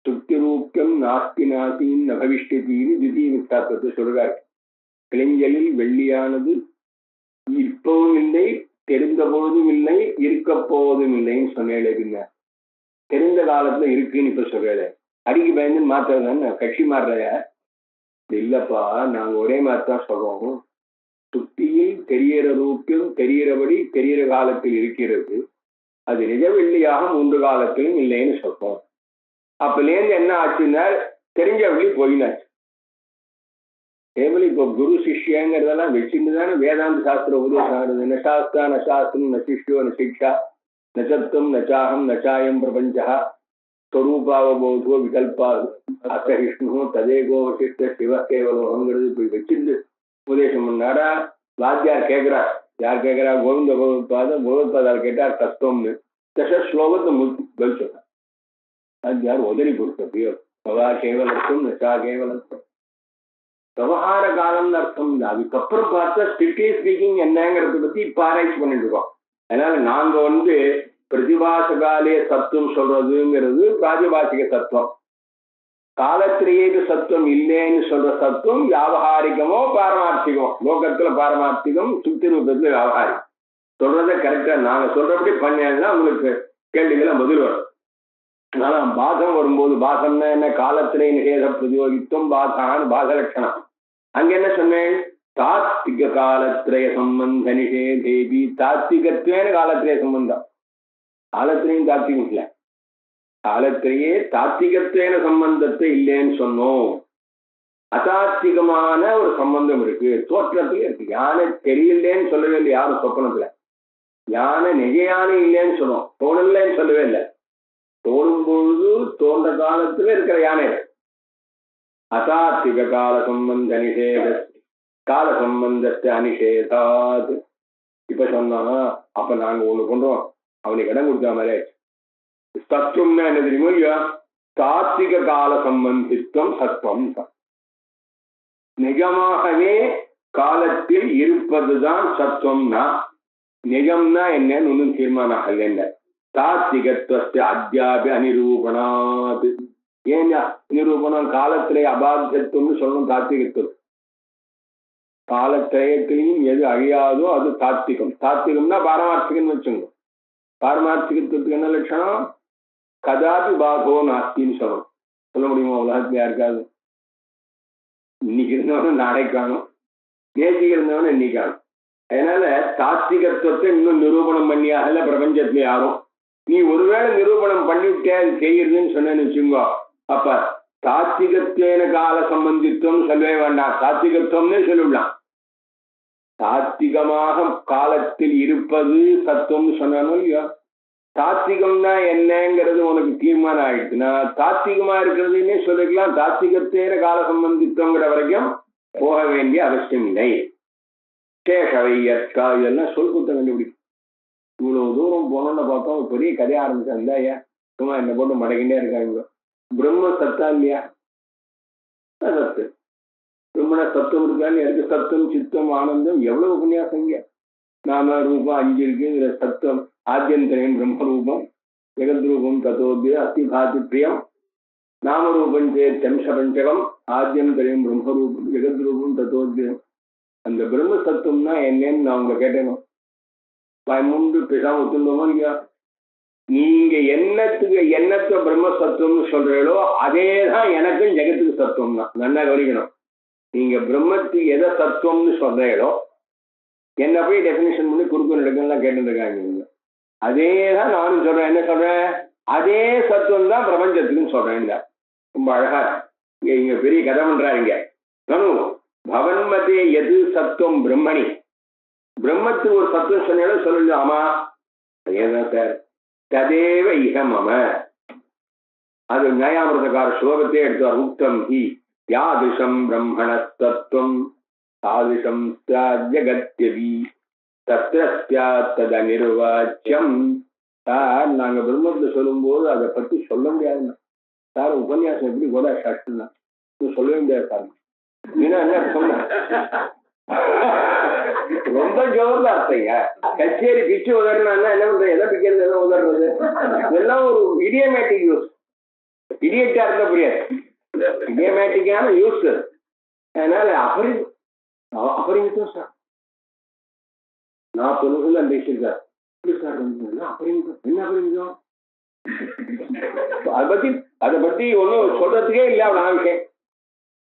சுத்தி ரூபியம் நாஸ்தி நாசின் நபவிஷ்டின்னு திடீர் மித்தாத்துவத்தை சொல்றாரு. கிளிஞ்சலில் வெள்ளியானது இப்போதும் இல்லை, தெரிந்த பொழுதும் இல்லை, இருக்க போவதும் இல்லைன்னு சொன்னேன். தெரிந்த காலத்துல இருக்குன்னு இப்ப சொல்றேன். அடிக்கு பயந்து மாத்துறதுன்னு கட்சி மாறுறையா? இல்லப்பா, நாங்க ஒரே மாதிரி தான் சொல்றோம். சுத்தியில் தெரிகிற ரூபியம் தெரிகிறபடி தெரிகிற காலத்தில் இருக்கிறது. அது நிஜவெள்ளியாக 3 காலத்திலும் இல்லைன்னு சொல்றோம். அப்பலேருந்து என்ன ஆச்சுன்னா தெரிஞ்ச வழி போயினாச்சு. கேவலம் இப்போ குரு சிஷ்யங்கிறதெல்லாம் வச்சுட்டு தானே வேதாந்த சாஸ்திர உபதேசம் ஆகுது. நசாஸ்தா நசாஸ்திரம் ந சிஷ்யோ ந சிக்ஷா நச்சத்துவம் நச்சாகம் நச்சாயம் பிரபஞ்சா ஸ்வரூபாவபோதோ விகல்பா அசகிஷ்ணு ததேகோ வசிஷ்ட சிவ கேவலோகங்கிறது போய் வச்சிருந்து உபதேசம் பண்ணாரா. வாத்தியார் கேட்கிறார். யார் கேட்கிறா? கோவிந்த பகவத்பாதால் கேட்டார் தத்துவம்னு. ஸ்லோகத்தை பதில் சொன்னார். வாத்தியார் உதறி கொடுத்த பவா கேவலத்துவம் நச்சா கேவலத்துவம் விவகார காலம்னு அர்த்தம் இல்லை. அதுக்கப்புறம் பார்த்தா ஸ்ட்ரிக்ட்லி ஸ்பீக்கிங் என்னங்கிறத பத்தி இப்ப ஆராய்ச்சி பண்ணிட்டு இருக்கோம். அதனால நாங்க பிரதிபாசகாலே சத்துவம் சொல்றதுங்கிறது பிராதிபாசிக சத்துவம். காலத்திலேயே சத்துவம் இல்லைன்னு சொல்ற சத்துவம் வியாபகாரிகமோ பாரமார்த்திகமோ. லோகத்துல பாரமார்த்திகம், சுத்தி ரூபத்துல வியாபகாரிகம். சொல்றதை கரெக்டா நாங்க சொல்றபடி பண்ணா உங்களுக்கு கேள்விகளை பதில் வரும். ஆனா பாசம் வரும்போது பாசம்னா என்ன? காலத்திலே நிஷேத பிரதியோகித்துவம் பாசான்னு பாச லட்சணம். அங்க என்ன சொன்னேன்? தாத்விக காலத்திரய சம்பந்த நிஷேதேபி. தாத்விகத்வேன காலத்திரய சம்பந்தம். காலத்திலையும் தாத்விகம் இல்லை. காலத்திலேயே தாத்விகத்வேன சம்பந்தத்தை இல்லைன்னு சொன்னோம். அதாத்விகமான ஒரு சம்பந்தம் இருக்கு, தோற்றத்துல இருக்கு. யானை தெரியலேன்னு சொல்லவே இல்லை யாரும் சொப்பனத்துல. யானை நிஜ யானை இல்லைன்னு சொன்னோம், தோணலன்னு சொல்லவே இல்லை. தோணும் பொழுது தோன்ற காலத்துல இருக்கிற யானை. அசாத்விக கால சம்பந்த நிஷேத கால சம்பந்தத்தை அனிஷேதாது. இப்ப சொன்னா அப்ப நாங்க ஒண்ணு பண்றோம், அவனுக்கு இடம் கொடுத்த மாதிரி சத்துவம்னா என்ன தெரியுமோ இல்லையா? தாத்விக கால சம்பந்தித்துவம் சத்துவம். நிஜமாகவே காலத்தில் இருப்பதுதான் சத்துவம்னா, நிஜம்னா என்னன்னு ஒன்றும் தீர்மானம் ஆகல. தாத்விகத்துவத்தை அத்தியாபி அனிரூபணாது. ஏன் நிரூபணம்? காலத்திலே அபாத்தியத்துவம்னு சொல்லணும். தாத்விகத்துவம் காலத்திரயத்திலையும் எது அழியாதோ அது தாத்விகம். தாத்விகம்னா பாரமார்த்திகம்னு வச்சுக்கணும். பாரமார்த்திகத்துவத்துக்கு என்ன லட்சணம்? கதாபி பாகோ நாஸ்தின்னு சொல்லணும். சொல்ல முடியுமா உலகத்துல யாருக்காது? இன்னைக்கு இருந்தவனும் நாளைக்கு காணும், நேற்றுக்கு இருந்தவனும் இன்னைக்கு காணும். அதனால தாத்விகத்துவத்தை இன்னும் நிரூபணம் பண்ணியாகல பிரபஞ்சத்துல யாரும். நீ ஒருவேளை நிரூபணம் பண்ணிவிட்டே அது செய்யறதுன்னு சொன்னேன்னு வச்சுங்கோ, அப்ப தாத்விகத்தேன கால சம்பந்தித்துவம் சொல்லவே வேண்டாம், தாத்விகத்துவம்னே சொல்லிவிடலாம். தாத்விகமாக காலத்தில் இருப்பது சத்துவம்னு சொன்னானோ இல்லையோ. தாத்விகம்னா என்னங்கிறது உனக்கு தீர்மானம் ஆயிடுச்சுன்னா தாத்விகமா இருக்கிறதுன்னே சொல்லிக்கலாம். தாத்விகத்தேன கால சம்பந்தித்துவங்கிற வரைக்கும் போக வேண்டிய அவசியம் இல்லை. சேஷவையற்கா இதெல்லாம் சொல் குத்த கண்டுபிடிக்கும். இவ்வளவு தூரம் போனோம்னு பார்த்தோம், பெரிய கதைய ஆரம்பிச்சாங்க. ஐயா சும்மா என்ன போட்டு மடக்கிட்டே இருக்காங்க. பிரம்ம சத்தா இல்லையா? சத்து. பிரம்மண சத்தம் இருக்கான்னு இருக்கு. சத்தம் சித்தம் ஆனந்தம் எவ்வளவு உபன்யாசங்க. நாம ரூபம் 5 இருக்கு. இதுல சத்தம் ஆத்தியந்தரம் பிரம்ம ரூபம், ஜெகத் ரூபம் தத்தோத்ய அஸ்தி பாதி பிரியம், நாம ரூபம் சேத்தம்ச பஞ்சகம், ஆத்தியந்தரம் பிரம்ம ரூபம் ஜெகத் ரூபம் தத்தோத்யம். அந்த பிரம்ம சத்தம்னா என்னன்னு நான் உங்களை கேட்டேனும். முன்பு பேசாம ஒத்துந்தோமோ இல்லையா? நீங்க என்னத்தை பிரம்ம சத்துவம்னு சொல்றீங்களோ அதேதான் எனக்கும் ஜெகத்துக்கு சத்துவம் தான். நல்லா கவனிக்கணும். நீங்க பிரம்மத்துக்கு எதை சத்துவம்னு சொல்றீங்களோ என்ன போய் டெபினிஷன் பண்ணி குறுக்கு நெடுக்கெல்லாம் கேட்டு இருக்காங்க. அதேதான் நானும் சொல்றேன். என்ன சொல்றேன்? அதே சத்துவம் தான் பிரபஞ்சத்துக்குன்னு சொல்றேன். ரொம்ப அழகா இங்க பெரிய கதை பண்றாருங்க. பவன்மதே எது சத்துவம் பிரம்மணி. பிரம்மத்துக்கு ஒரு சத்துவம் சொன்னாலும் சொல்லல. ஆமா அதேதான் சார். ததேவ இகமம. அது நியாயாமிரதக்கார ஸ்லோகத்தையே எடுத்தார். உக்தம் ஹி யாதிஷம் பிரம்மண தத்துவம் தாதிஷம் ஜகத்யவி தத்ர நிர்வாச்சியம். சார் நாங்க பிரம்மத்துல சொல்லும் போது அதை பத்தி சொல்ல முடியாதுன்னா சார் உபன்யாசம் எப்படி கூட சஷ்டுனா சொல்லவே முடியாது சார். என்ன சொன்ன ரொம்ப ஜோர்ல அர்த்தங்க. கச்சேரி பிச்சு உதறனா என்ன பண்றது? எதை பிக்கிறது எதை உதறது? இதெல்லாம் ஒரு இடியமேட்டிக் யூஸ். இடியட்டா இருந்த புரியாது. இடியமேட்டிக்கான யூஸ். அதனால அபரிமிதம் சார். நான் சொல்லுங்க பேசியிருக்கார். அபரிமிதம் என்ன அபரிமிதம்? அதை பத்தி ஒன்னும் சொல்றதுக்கே இல்லை. அவன் விஷயம்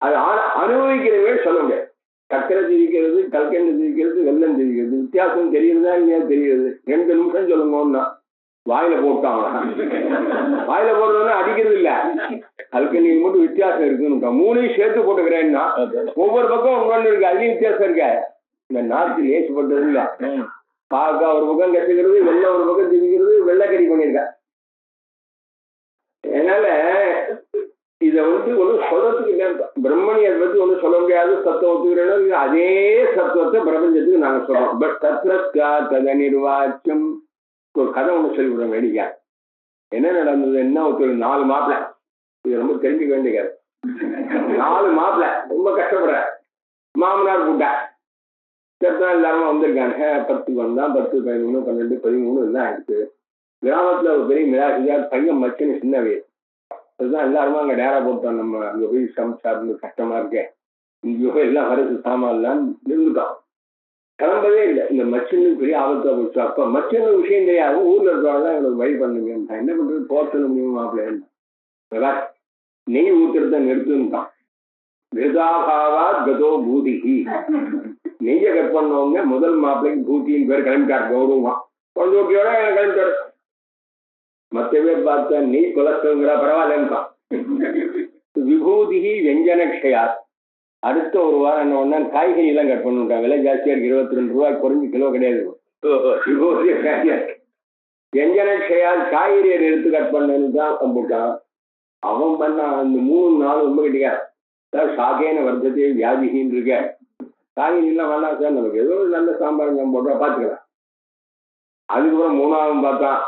அது அனுபவிக்கிறவே சொல்ல முடியாது. சக்கரை திரிக்கிறது, கல்கண்டு திரிக்கிறது, வெள்ளம் திரிக்கிறது வித்தியாசம் தெரியுறதா இல்லையா? தெரியுது. 2 நிமிஷம் சொல்லுங்கன்னா வாயில போட்டான். வாயில போடுறதுன்னா அடிக்கிறது இல்ல, அதுக்கு நீங்க மட்டும் வித்தியாசம் இருக்குன்னு மூணையும் சேர்த்து போட்டுக்கிறேன்னா ஒவ்வொரு பக்கம் ஒண்ணு இருக்கு, அதுலயும் வித்தியாசம் இருக்க. இந்த நாட்டு லேசுப்பட்டது இல்ல, பாக்க ஒரு பக்கம் கட்டுக்கிறது, வெள்ளை ஒரு பக்கம் திணிக்கிறது, வெள்ளைக்கடி பண்ணிருக்க. அதனால இத ஒண்ணும் சொல்றதுக்கு இல்லை. பிரம்மணி அதை பத்தி ஒண்ணும் சொல்ல முடியாது. சத்தம் ஒத்துக்கிறோம், அதே சத்துவத்தை பிரபஞ்சத்துக்கு நாங்க சொல்றோம். பட் தத்ர நிர்வாச்சம் ஒரு கதை ஒண்ணு சொல்லி விடுறோம் வேடிக்கை. என்ன நடந்தது, என்ன ஒரு 4 மாப்பிள்ள, இது ரொம்ப தெரிஞ்சுக்க வேண்டிய கதை. 4 மாப்பிள்ள ரொம்ப கஷ்டப்படுற, மாமனார் கூட்டா செத்தான் இல்லாம வந்திருக்காங்க. 10 வந்தான், 10, 11, 12, 13 எல்லாம் ஆயிடுச்சு. கிராமத்துல ஒரு பெரிய மிராசியா பையன் மச்சுன்னு சின்ன வயசு. அதுதான் எல்லாருமே அங்க டேரா போட்டோம். நம்ம அங்க போய் சமைச்சாரு, கஷ்டமா இருக்கேன், இங்கேயோ எல்லாம் வரது சாமான்லாம் இருந்துட்டோம். கிளம்பவே இல்லை. இந்த மச்சின்னு பெரிய ஆபத்தா போச்சு. அப்ப மச்சன்னு விஷயம் தெரியாது, ஊர்ல இருக்கிறவங்க இவங்களுக்கு வழி பண்ணுங்க. என்ன பண்றது, போர்த்தல முடியும் மாப்பிள்ள நெய் ஊத்துறத நிறுத்துட்டான். விருதாபாவா கதோ பூதிகி, நெய்ய கட் பண்ணவங்க முதல் மாப்பிள்ளைக்கு பூத்தின்னு பேர் கிளம்பிட்டார். கௌரவமா கொஞ்சோட்டியோட கிளம்பிட்டார். மற்ற பேர் பார்த்தா நெய் கொலஸ்ட்ரால்ங்கிறா பரவாயில்லன்னுட்டான். விபூதிகி வெஞ்சனக்ஷயா. அடுத்த ஒரு வாரம் என்ன பண்ணா, காய்கறி எல்லாம் கட் பண்ணிவிட்டான். விலை ஜாஸ்தியா இருக்கு, 22 ரூபாய் குறைஞ்சு கிலோ கிடையாது. வெஞ்சனக்ஷயா காய்கறியை எடுத்து கட் பண்ணு தான் கம்பிட்டான். அவன் பண்ணா அந்த 3 நாள் ரொம்ப கிட்டியா சாகேன வர்த்தத்தை வியாதிகின்னு இருக்க. காய்கறி எல்லாம் வேணாம் சார், நமக்கு ஏதோ நல்ல சாம்பார் போட்டா பாத்துக்கலாம். அதுக்கப்புறம் 3ஆவது பார்த்தான்,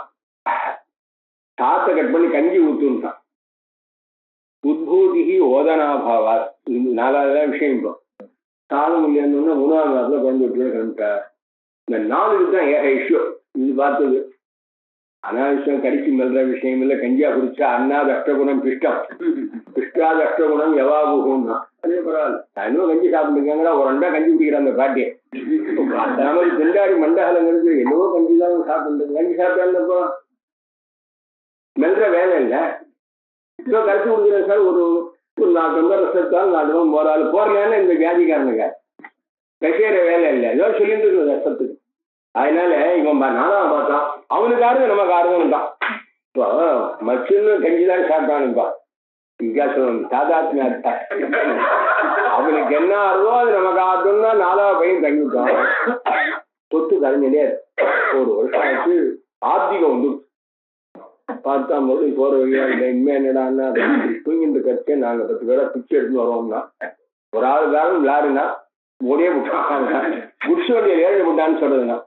சாத்தை கட் பண்ணி கஞ்சி ஊத்துட்டான். உத்பூதிகி ஓதனாபாவா. 4வது விஷயம். இப்போ சாதம் இல்லைன்னு 3ஆவது நாளில் குழந்தை விட்டு கிளம்பிட்டார். இந்த 4க்கு தான் ஏக இஷ்யூ. இது பார்த்தது அனாவசியம் கடிச்சு மெல்ற விஷயம் இல்லை. கஞ்சியா குடிச்சா அண்ணாது அஷ்டகுணம் பிஷ்டம், பிஷ்டாது அஷ்டகுணம் எவாபுகும்னா அதே பரவாயில்ல. இன்னும் கஞ்சி சாப்பிட்டுருக்காங்களா, ஒரு 2 கஞ்சி குடிக்கிற அந்த பாட்டியை. நமக்கு தெண்டாடி மண்டகலங்கிறது என்னவோ கஞ்சி தான் சாப்பிட்டு, கஞ்சி சாப்பிட்டாருப்போ மெல்ற வேலை இல்லை. இப்போ கரைச்சி கொடுக்குறேன் சார், ஒரு 4 டம்ளர் ரசத்தால் 4 டம்ளர் போறாள் போறேன்னு இந்த வியாதிக்காரனுங்க கசையிற வேலை இல்லை, ஏதோ சொல்லிட்டு இருக்குது ரசத்துக்கு. அதனால இவன் 4ஆவது பார்த்தான், அவனுக்கு ஆறுது நமக்கு ஆறுதுன்னு தான். இப்போ மச்சுன்னு கஞ்சி தான் சாப்பிட்டானுப்பா. வித்தியாசம் சாதாத்மிய அவனுக்கு என்ன ஆறுதோ அது நமக்கு ஆறுதுன்னா 4ஆவது பையன் தங்கி விட்டான். சொத்து கரைஞ்சிலே ஒரு வருஷம் ஆச்சு. ஆத்திகம் வந்து பார்த்தா போது போற வழியா இல்லை. இனிமே என்னடான்னா தூங்கிட்டு கட்சி நாங்க 10 பேரை பிச்சு எடுத்துன்னு வருவோம்னா, ஒரு ஆள் காலம் லாருன்னா ஓடியே விட்டாங்க. குடிச்சு வண்டியில் ஏழை விட்டான்னு சொல்றதுன்னா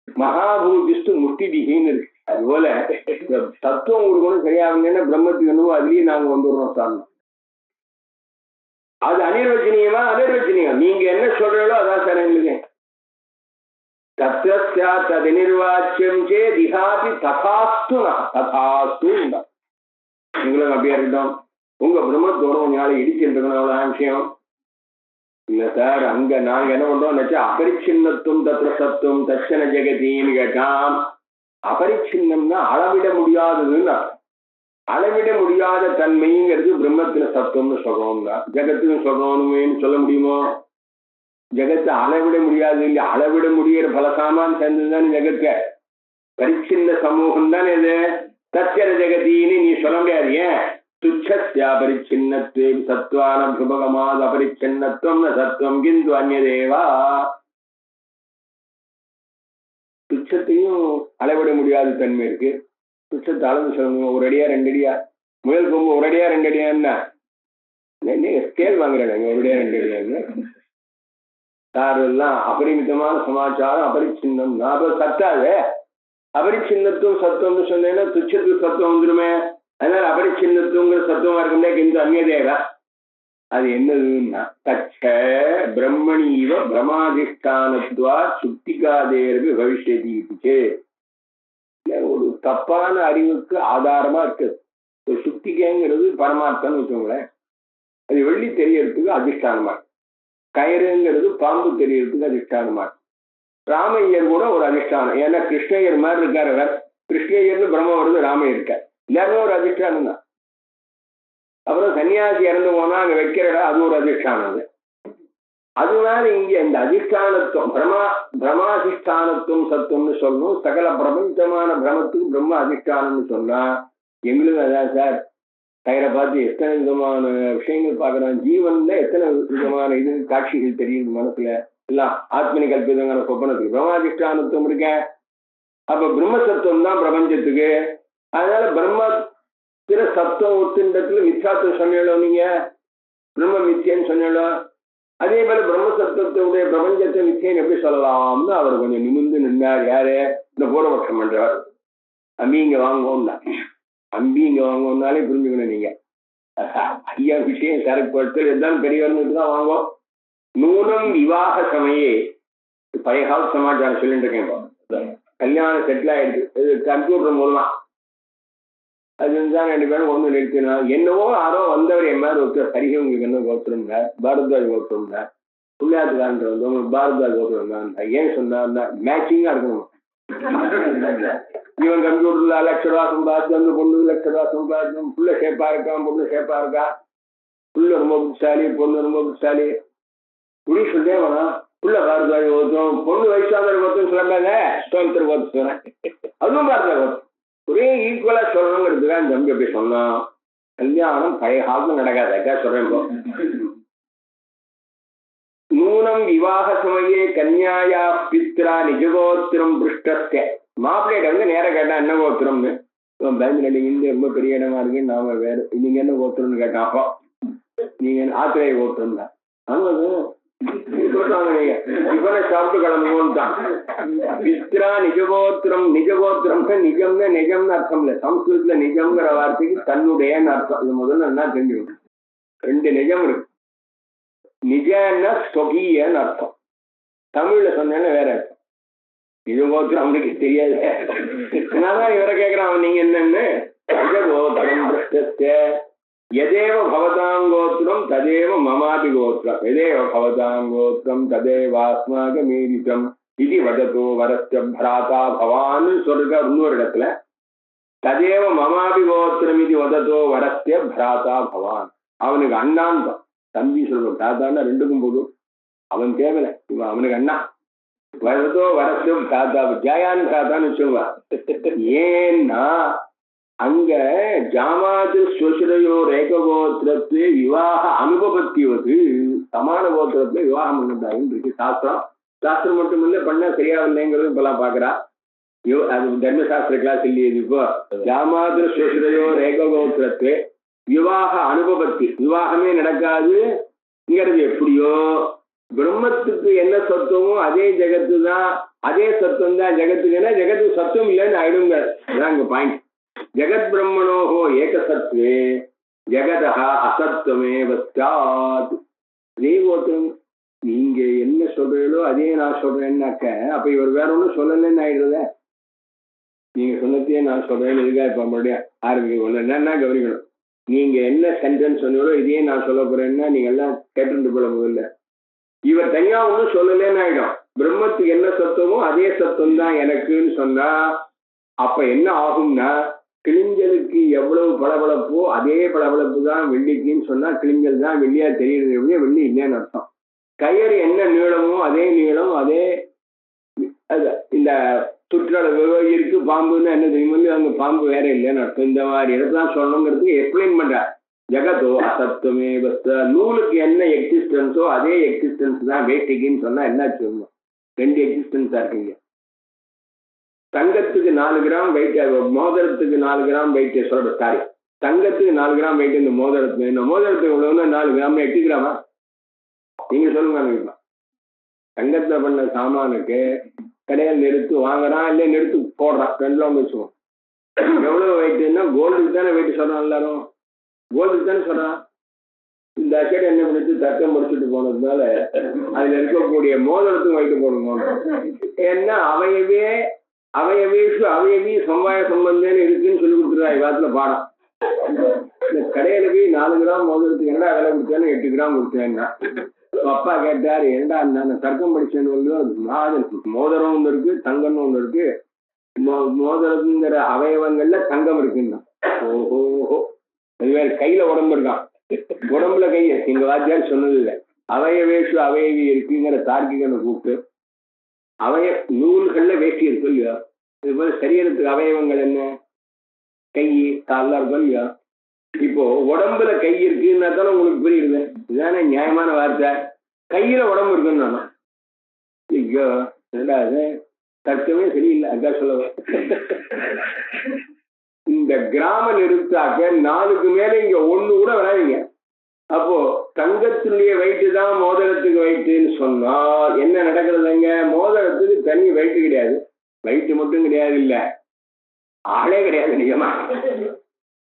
மகாபூதிஷ்டு முஷ்டிதிகின்னு இருக்கு. அது போல தத்துவம் கொடுக்கணும் சரியாகுங்கன்னா பிரம்மத்துக்கு என்னவோ அதுலயே நாங்க வந்துடுறோம் சார். அது அனிர்வச்சனீயமா அனிர்வச்சனீயம், நீங்க என்ன சொல்றீங்களோ அதான் சார் எங்களுக்கு. தத்ர நிர்வாச்சியம் சே திஹாபி ததாஸ்து ததாஸ்து. நீங்களும் அப்படியே இருக்கட்டும், உங்க பிரம்மத்தோட கொஞ்ச இடிச்சுட்டு இருக்கணும், அவ்வளவு விஷயம் இல்ல சார். அங்க நாங்க என்ன பண்றோம், அபரிச்சின்னத்துவம் தத்ர சத்துவம் தட்சண ஜெகத்தின்னு கேட்டான். அபரிச்சின்னம்னா அளவிட முடியாததுன்னா, அளவிட முடியாத தன்மைங்கிறது பிரம்மத்துல சத்துவம்னு சொல்றோம்னா, ஜெகத்துன்னு சொல்றோம்னு சொல்ல முடியுமோ? ஜெகத்தை அளவிட முடியாது இல்லை, அளவிட முடிகிற பல சாமான் சேர்ந்ததுதானே ஜெகத்த. பரிச்சின்ன சமூகம் தானே இது தட்சண ஜெகத்தின்னு நீ சொல்ல முடியாது. ஏன்? துச்சஸ்யாபரிச்சின்னத்வே சத்வானபுபகமாத் அபரிச்சின்னத்வம் ந சத்வம் கிந்து அன்யதேவா. துச்சத்தையும் அளவிட முடியாத தன்மை இருக்கு. துச்சத்தை அளந்து சொல்லுங்க, 1 அடியா 2 அடியா? முயல் கொம்பு 1 அடியா 2 அடியான்னா ஸ்கேல் வாங்குறாங்க. 1 அடியா 2 அடியான்னு சாரெல்லாம் அபரிமிதமான சமாச்சாரம். அபரிச்சின்னம் சத்தாது. அபரிச்சின்னத்துவம் சத்துவம்னு சொன்னேன்னா துச்சத்துக்கு சத்துவம் வந்துருமே. அதனால அபரிச்சின்னத்துவங்கிற சத்துவமா இருக்கும்னா இந்த அந்நியதேவ. அது என்னதுன்னா தச்ச பிரம்மணீவ பிரமாதிஷ்டானத்வா சுக்திகாதேர்வு பவிஷ்யதி. ஒரு தப்பான அறிவுக்கு ஆதாரமா இருக்குது. சுக்திகைங்கிறது பரமார்த்தம்னு வச்சுக்கோங்களேன். அது வெள்ளி தெரியறதுக்கு அதிஷ்டானமா, கயிறுங்கிறது பாம்பு தெரியறதுக்கு அதிஷ்டானமா. ராமையர் கூட ஒரு அதிஷ்டானம். ஏன்னா கிருஷ்ணயர் மாதிரி இருக்காரு. கிருஷ்ணயர்னு பிரம்ம வருது, ராமையர் இருக்கார், எல்லாருமே ஒரு அதிஷ்டானம் தான். அப்புறம் சன்னியாசி இறந்து போனா அங்க வைக்கிறடா, அது ஒரு அதிஷ்டானம். அதனால இங்க இந்த அதிஷ்டானத்துவம் பிரமாதிஷ்டானத்துவம் சத்துவம்னு சொல்லணும். சகல பிரபஞ்சமான பிரமத்துக்கு பிரம்ம அதிஷ்டானம்னு சொன்னா எங்களுக்கு அதான் சார். டயரை பார்த்து எத்தனை விதமான விஷயங்கள் பார்க்கறான். ஜீவன்ல எத்தனை விதமான இது காட்சிகள் தெரியுது மனசுல எல்லாம். ஆத்மனி கல்பிதங்கிற சொப்பனத்துக்கு பிரம்மாதிஷ்டானத்துவம் இருக்க. அப்ப பிரம்மசத்துவம் தான் பிரபஞ்சத்துக்கு. அதனால பிரம்மத்தில சத்துவம் ஒத்துண்டத்துல மித்யாத்துவம் சொன்னோம். நீங்க பிரம்ம மித்தியன்னு சொன்னோம். அதே போல பிரம்மசத்துவத்துடைய பிரபஞ்சத்தை மித்தியன்னு எப்படி சொல்லலாம்னு அவர் கொஞ்சம் நிமிர்ந்து நின்றார். யாரு? இந்த பூர்வபக்ஷம் பண்றார். அம்பி இங்க வாங்குவோம்னா அம்பி இங்க வாங்குவோம்னாலே புரிஞ்சுக்கணும். நீங்க ஐயா விஷயம் சரக்கு எல்லாம் பெரியவர்னு தான் வாங்குவோம். நூனம் விவாக சமயே பழைய கால சமாச்சாரம் சொல்லிட்டு இருக்கேன். கல்யாணம் செட்டில் ஆயிடுச்சு கம்ப்யூட்டர் மூலமா. அது தான் 2 பேரும் ஒன்று நிறுத்தினா என்னவோ யாரோ வந்தவர் என் மாதிரி ஒருத்தர் சரியாக உங்களுக்கு என்ன கோத்திரம்ல பாரத்வாஜ் கோத்திரம்ல புள்ளியாத்துக்காரன் வந்து உங்களுக்கு பாரத்வாஜ் கோத்திரம் தான். ஏன் சொன்னா மேட்சிங்கா இருக்கணும். இவன் கம்ப்யூட்டர்ல லட்ச ரூபா சம்பாதிச்சு அந்த பொண்ணு லட்ச ரூபா சம்பாதிச்சோம். புள்ள ஷேப்பா இருக்கான், பொண்ணு ஷேப்பா இருக்கா, புள்ள ரொம்ப புத்திசாலி, பொண்ணு ரொம்ப புத்திசாலி இப்படி சொல்லிட்டே வேணாம். புள்ள பாரத்வாஜ் கோத்திரம், பொண்ணு வயசாந்தர் கோத்திரம் சொல்லாங்க, ஸ்டோமத்தர் கோத்திரம் சொன்னேன். அதுவும் பாரத்வாஜ் கோத்திரம் ஒரே ஈக்குவலா சொல்லணுங்கிறதுக்காக அந்த தம்பி எப்படி சொன்னான். கல்யாணம் பழைய காலத்துல நடக்காத சொல்றேன். இப்போ நூனம் விவாக சமயே கன்யாயா பித்ரா நிஜகோத்திரம் பிருஷ்டஸ்ய. மாப்பிள்ளையிட்ட வந்து நேரம் கேட்டா என்ன கோத்திரம்னு. பயந்து இங்க ரொம்ப பெரிய இடமா இருக்கு, நாம வேற நீங்க என்ன கோத்திரம்னு கேட்டான். அப்போ நீங்க ஆத்திரேய கோத்திரம் தான். சொல்றாங்க நீங்க இவனை சாப்பிட்டு கிளம்புவோம் தான். பித்ரா நிஜகோத்திரம். நிஜகோத்திரம் நிஜம்னு நிஜம்னு அர்த்தம் இல்ல. சம்ஸ்கிருதத்துல நிஜம்ங்கிற வார்த்தைக்கு தன்னுடையன்னு அர்த்தம். இது முதல்ல என்ன தெரிஞ்சுக்கணும். 2 நிஜம் இருக்கு. நிஜன்னா ஸ்வகீயன்னு அர்த்தம். தமிழ்ல சொன்னேன்னா வேற அர்த்தம். நிஜகோத்திரம் அவனுக்கு தெரியாது. அதனாலதான் இவரை கேட்கிறான் நீங்க என்னன்னு. நிஜகோத்திரம் பிருஷ்டஸ்ய எதேவ பவதாங்கோத்திரம் ததேவ மமாபி கோத்திரம். எதேவ பவதாங்கோத்திரம் ததேவாஸ்மாக மீதிதம் இது வதத்தோ வரஸ்ய பிராதா பவான்னு சொல்ற இன்னொரு இடத்துல ததேவ மமாபி கோத்திரம் இது வதத்தோ வரஸ்ய பிராதா பவான். அவனுக்கு அண்ணான் தான். தம்பி சொல்லுவோம். தாத்தான்னா 2க்கும் போதும். அவன் தேவலை, இவன் அவனுக்கு அண்ணா. வரதோ வரஸ்யம் பிராதா ஜாயான் பிராதான்னு சொல்லுவான். ஏன்னா அங்க ஜாமாது ஸ்வசுரையோ ரேக கோத்திரத்து விவாக அனுபவத்திவது சமான கோத்திரத்துல விவாகம் பண்ணதாயின்னு இருக்கு சாஸ்திரம். சாஸ்திரம் மட்டும் இல்ல பண்ண சரியாவில்லைங்கிறது இப்பெல்லாம் பாக்குறா. அது தர்மசாஸ்திர கிளாஸ் இல்லையே. இப்போ ஜாமாது ஸ்வசுரையோ ரேக கோத்திரத்து விவாக அனுபவத்தி விவாகமே நடக்காதுங்கிறது எப்படியோ பிரம்மத்துக்கு என்ன சத்துவமோ அதே ஜெகத்து தான். அதே சத்துவம் தான் ஜெகத்துக்குன்னா ஜெகத்துக்கு சத்துவம் இல்லைன்னு ஆயிடுங்க. அதான் இங்க பாயிண்ட். ஜெகத் பிரம்மணோஹோ ஏகசத்வே ஜெகதா அசத்வமே வஸ்தாத். அதே கோத்திரம் நீங்க என்ன சொல்றீங்களோ அதே நான் சொல்றேன்னாக்க அப்ப இவர் வேற ஒன்றும் சொல்லலன்னு ஆயிடுறத. நீங்க சொன்னதையே நான் சொல்றேன்னு இதுக்காக இப்ப மறுபடியும் ஆரம்பிக்க ஒண்ணு என்னன்னா கவனிக்கணும். நீங்க என்ன சென்டென்ஸ் சொன்னீங்களோ இதையே நான் சொல்ல போறேன்னா நீங்க எல்லாம் கேட்டு போல முதல்ல. இவர் தனியா ஒன்றும் சொல்லலன்னு ஆயிடும். பிரம்மத்துக்கு என்ன சத்துவமோ அதே சத்துவம் தான் எனக்குன்னு சொன்னா அப்ப என்ன ஆகும்னா கிளிஞ்சலுக்கு எவ்வளவு பளபளப்போ அதே பளபளப்பு தான் வெள்ளிக்குன்னு சொன்னா கிளிஞ்சல் தான் வெள்ளியா தெரியுது. வெள்ளி இல்லைன்னு அர்த்தம். கயிறு என்ன நீளமோ அதே நீளம் அதே. இந்த சுற்றளவு இருக்கு. பாம்புன்னு என்ன தெரியுமோ அங்க பாம்பு வேற இல்லைன்னு அர்த்தம். இந்த மாதிரி இடத்தான் சொல்லணுங்கிறதுக்கு எக்ஸ்பிளைன் பண்ற. ஜெகதோ அசத்துவமே வஸ்த. நூலுக்கு என்ன எக்ஸிஸ்டன்ஸோ அதே எக்ஸிஸ்டன்ஸ் தான் வேட்டிக்குன்னு சொன்னா என்ன சொல்லணும். 2 எக்ஸிஸ்டன்ஸா இருக்குங்க. தங்கத்துக்கு 4 கிராம் வெயிட், மோதிரத்துக்கு 4 கிராம் வெயிட் சொல்ற. சாரி, தங்கத்துக்கு 4 கிராம் வெயிட். இந்த மோதிரத்துக்கு இந்த மோதிரத்துக்கு இவ்வளவுன்னா 4 கிராம் 8 கிராமா நீங்க சொல்லுங்க. தங்கத்துல பண்ண சாமானுக்கு கடையில் நிறுத்து வாங்குறான் இல்லை நிறுத்து போடுறான். 2 வச்சுவோம். எவ்வளவு வெயிட்னா கோல்டுக்கு தானே வெயிட் சொல்றான். எல்லாரும் கோல்டுக்கு தானே சொல்றான். இந்த அக்கடை என்ன பண்ணிட்டு தக்கம் முடிச்சுட்டு போனதுனால அதுல இருக்கக்கூடிய மோதிரத்துக்கும் வெயிட் போடணும். ஏன்னா அவையவி சம்பாய சம்பந்தம் இருக்குன்னு சொல்லி கொடுத்துருவா இவாத்துல பாடம். இந்த கடையில போய் 4 கிராம் மோதிரத்துக்கு என்னடா விலை கொடுத்தேன்னு 8 கிராம் கொடுத்தேன்னா அப்பா கேட்டாரு என்னடா நான் தர்க்கம் படிச்சேன்னு. மோதிரம் ஒன்று இருக்கு, தங்கம்னு ஒன்று இருக்கு. மோதிரத்துங்கிற அவயவங்கள்ல தங்கம் இருக்குன்னா ஓஹோ அது வேற கையில உடம்பு இருக்கான். உடம்புல கை எங்க வாத்தியார் சொன்னது இல்லை. அவயவேஷு அவயவி இருக்குங்கிற தார்க்கிகனை கூப்பிட்டு நூல்கள்ல வேஷ்டி இருக்கு இல்லையா, இது போல சரீரத்துக்கு அவயவங்கள் என்ன, கை கால்லாம் இருக்கும் இல்லையா. இப்போ உடம்புல கை இருக்குன்னா தானே உங்களுக்கு புரியுது, இதுதானே நியாயமான வார்த்தை. கையில உடம்பு இருக்குன்னு நானும் ஐயோ ரெண்டாவது தர்க்கமே சரியில்லை. அக்கா சொல்ல இந்த கிராம நிறுத்தாக்க 4க்கு மேல இங்க ஒண்ணு கூட வராதிங்க. அப்போ தங்கத்தினுடைய வயிற்று தான் மோதிரத்துக்கு வயிற்றுன்னு சொன்னா என்ன நடக்கிறதுங்க, மோதிரத்துக்கு தனி வயிற்று கிடையாது, வயிற்று மட்டும் கிடையாது, இல்ல ஆளே கிடையாது. நிஜமா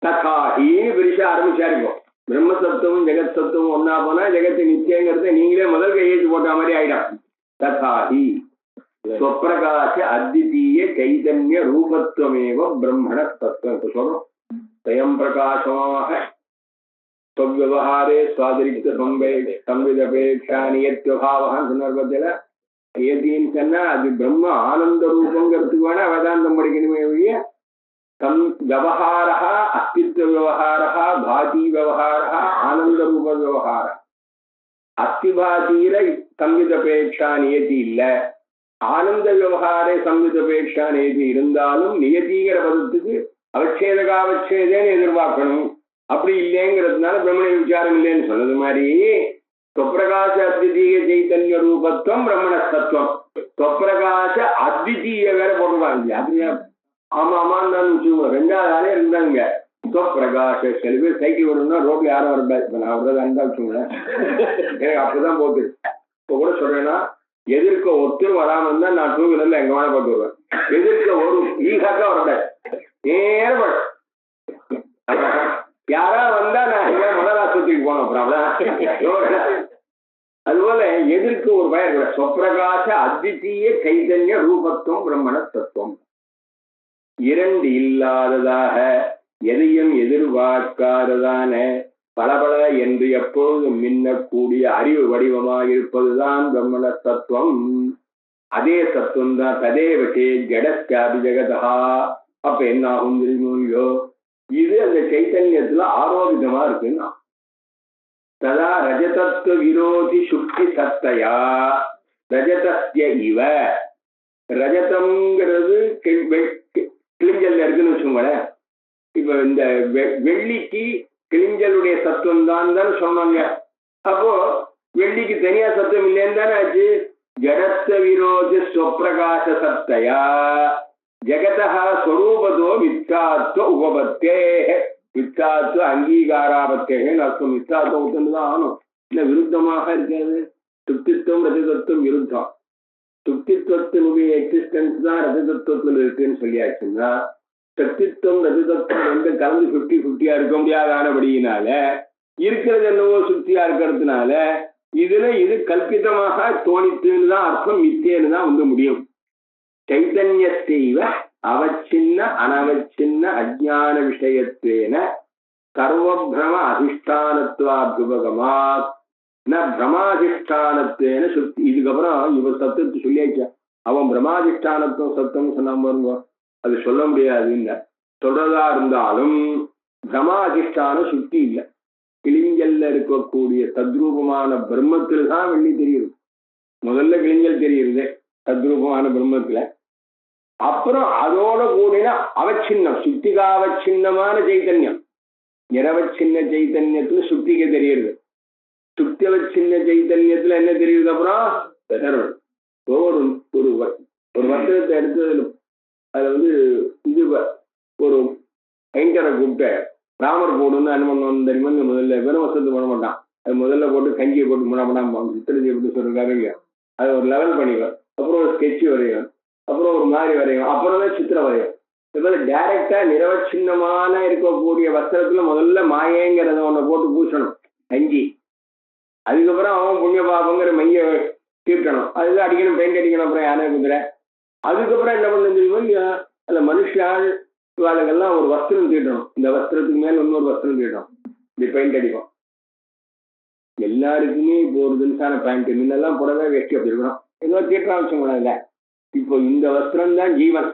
தகாஹின்னு பெருசா ஆரம்பிச்சா இருக்கும். பிரம்மசத்துவம் ஜெகத் சத்துவம் ஒன்னா போனா ஜெகத்து நிச்சயங்கிறத நீங்களே முதல் கையெழுத்து போட்ட மாதிரி ஆயிடும். தகாஹி ஸ்வப்பிரகாச அத்விதீய சைதன்ய ரூபத்துவமேவ பிரம்மண தத்துவம். இப்ப சொல்றோம் ஸ்வயம் பிரகாசமாக ஸ்வவியவஹாரே சுவாதிரிக்த சம்விதபேட்சா நியத்யபாவகான்னு சந்தர்ப்பத்துல ஏதின்னு சொன்னா அது பிரம்ம ஆனந்த ரூபங்கிறதுக்கு வேணா வேதாந்தம் படிக்கணுமே ஒழிய தம் விவகாரா அஸ்தித்வ விவகாரா பாதி விவகாரா ஆனந்த ரூப விவகார அஸ்திபாதீர சம்விதபேட்சா நியதி இல்ல, ஆனந்த விவகாரே சம்விதபேட்சா நியதி இருந்தாலும் நியதிங்கிற பதத்துக்கு அவச்சேதகாவச்சேதேன்னு எதிர்பார்க்கணும். அப்படி இல்லைங்கிறதுனால பிரம்மண விசாரம் இல்லைன்னு சொன்னது மாதிரி ஸ்வப்பிரகாச அத்விதீய சைத்தன்ய ரூபத்துவம் பிரம்மண தத்துவம். ஸ்வப்பிரகாச அத்விதீய வேற போட்டுருவாங்க. அது ஆமா ஆமான்னு தான் வச்சுக்கோங்க. 2வது ஆளே இருந்தாங்க ஸ்வப்பிரகாச. சில பேர் சைக்கிள் வரணும்னா ரோட்ல யாரும் வரல. இப்ப நான் அவரதான் இருந்தா வச்சுக்கோங்களேன், எனக்கு அப்பதான் போட்டு. இப்ப கூட சொல்றேன்னா எதிர்க்க ஒருத்தர் வராம இருந்தா நான் 2 வீலர்ல எங்க வேணா பார்த்து வருவேன். எதிர்க்க ஒரு ஈகாக்கா வரல நேரம் யாரா வந்தா நான் முதலாசத்துக்கு போனோம். அப்புறம் அதுபோல எதிர்க்க ஒரு பயம் கூட. சொப்பிரகாச அத்விதீய சைதன்ய ரூபத்துவம் பிரம்மண தத்துவம். 2 இல்லாததாக எதையும் எதிர்பார்க்காததான பலபல என்று எப்பொழுதும் மின்னக்கூடிய அறிவு வடிவமாக இருப்பதுதான் பிரம்மண தத்துவம். அதே தத்துவம் தான் ததேவசே ஜடஸ்யாபி ஜெகதா. அப்ப என்ன ஆகும் தெரியுமோ, இது அந்த சைத்தன்யத்துல ஆரோக்கியமா இருக்குன்னா ததா ரஜதத்துவ விரோதி சுக்தி சத்தையா ரஜதஸ்ய இவ. ரஜதம்ங்கிறது கிளிஞ்சல்ல இருக்குன்னு வச்சுக்கோங்களேன். இப்ப இந்த வெள்ளிக்கு கிளிஞ்சலுடைய சத்துவம் தான் தானே சொன்னாங்க. அப்போ வெள்ளிக்கு தனியா சத்துவம் இல்லைன்னு தானே ஆச்சு. ஜடஸ்த விரோதி ஸ்வப்பிரகாச சத்தையா ஜெகதா ஸ்வரூபதோ மித்யாத்வ உபபத்தே. மித்யாத்வ அங்கீகாராபத்தேன்னு அர்த்தம். மித்யாத்வம் ஒத்துதான் ஆகணும், இல்ல விருத்தமாக இருக்காது. சுக்தித்துவம் ரஜதத்துவம் விருத்தம். சுக்தித்துவத்தினுடைய எக்ஸிஸ்டன்ஸ் தான் ரஜதத்துவத்தில் இருக்குன்னு சொல்லியாச்சுன்னா சக்தித்துவம் ரஜதத்துவம் 2 கலந்து 50-50 இருக்க முடியாதானபடியினால இருக்கிறது என்னவோ சுக்தியா இருக்கிறதுனால இதுல இது கல்பிதமாக தோணித்துன்னு தான் அர்த்தம், மித்தேன்னு தான் வந்து முடியும். சைத்தன்யத்தைவ அவச்சின்ன அனவச்சின்ன அஜ்ஞான விஷயத்தேன சர்வபிரம அதிஷ்டானத்வாபியுபகமா ந பிரமாதிஷ்டானத்தேன சுக்தி. இதுக்கப்புறம் இவர் சத்தத்தை சொல்லியாச்சா. அவன் பிரமாதிஷ்டானத்துவம் சத்தம் சொன்னா பாருங்க, அது சொல்ல முடியாதுன்னு சொல்றதா இருந்தாலும் பிரமாதிஷ்டான சுக்தி இல்லை. கிளிஞ்சல்ல இருக்கக்கூடிய தத்ரூபமான பிரம்மத்துல தான் வெள்ளி தெரியுது. முதல்ல கிளிஞ்சல் தெரியுது தத்ரூபமான பிரம்மத்துல. அப்புறம் அதோட கூடின அவச்சின்னம் சுக்திகாவச்சின்னமான சைத்தன்யம் நிரவச்சின்ன சைத்தன்யத்துல சுக்திக்கு தெரியுது. சுக்திவச்சின்ன சைத்தன்யத்துல என்ன தெரியுது. அப்புறம் ஒரு வஸ்திரத்தை எடுத்தது அதுல இது ஒரு பெயிண்டரை கூப்பிட்டு ராமர் போடுன்னு என்ன பண்ணுவோம் தெரியுமா. முதல்ல வெறும் வஸ்திரத்தை போட மாட்டான், அது முதல்ல போட்டு கஞ்சியை போட்டு முடாமடாம சித்திரத்தை எப்படி சொல்றாரு இல்லையா, அதை ஒரு லெவல் பண்ணிடுவேன். அப்புறம் ஒரு ஸ்கெட்சு வரையும், அப்புறம் ஒரு மாதிரி வரையும், அப்புறம் தான் சித்திரம் வரையும். இது டைரக்டா நிரவச்சின்னமான இருக்கக்கூடிய வஸ்திரத்துல முதல்ல மாயேங்கிறத ஒன்ன போட்டு பூசணும் கஞ்சி. அதுக்கப்புறம் அவன் புண்ணிய பாபங்கிற மைய தீர்க்கணும், அதுதான் அடிக்கணும், பெயிண்ட் அடிக்கணும். அப்புறம் யானை குதிரை. அதுக்கப்புறம் என்ன பண்ண தெரியுமோ இல்லையா, அதுல மனுஷால் அதுக்கெல்லாம் ஒரு வஸ்திரம் தீட்டணும். இந்த வஸ்திரத்துக்கு மேல இன்னொரு வஸ்திரம் தீட்டணும், இப்படி பெயிண்ட் அடிக்கும். எல்லாருக்குமே இப்போ ஒரு தினசான பேண்ட் முன்னெல்லாம் புடவை வேஷ்டி அப்படி இருக்கணும், ஏதோ தீட்டுறா வச்சுக்கோங்களேன். இல்லை, இப்போ இந்த வஸ்திரம் தான் ஜீவன்,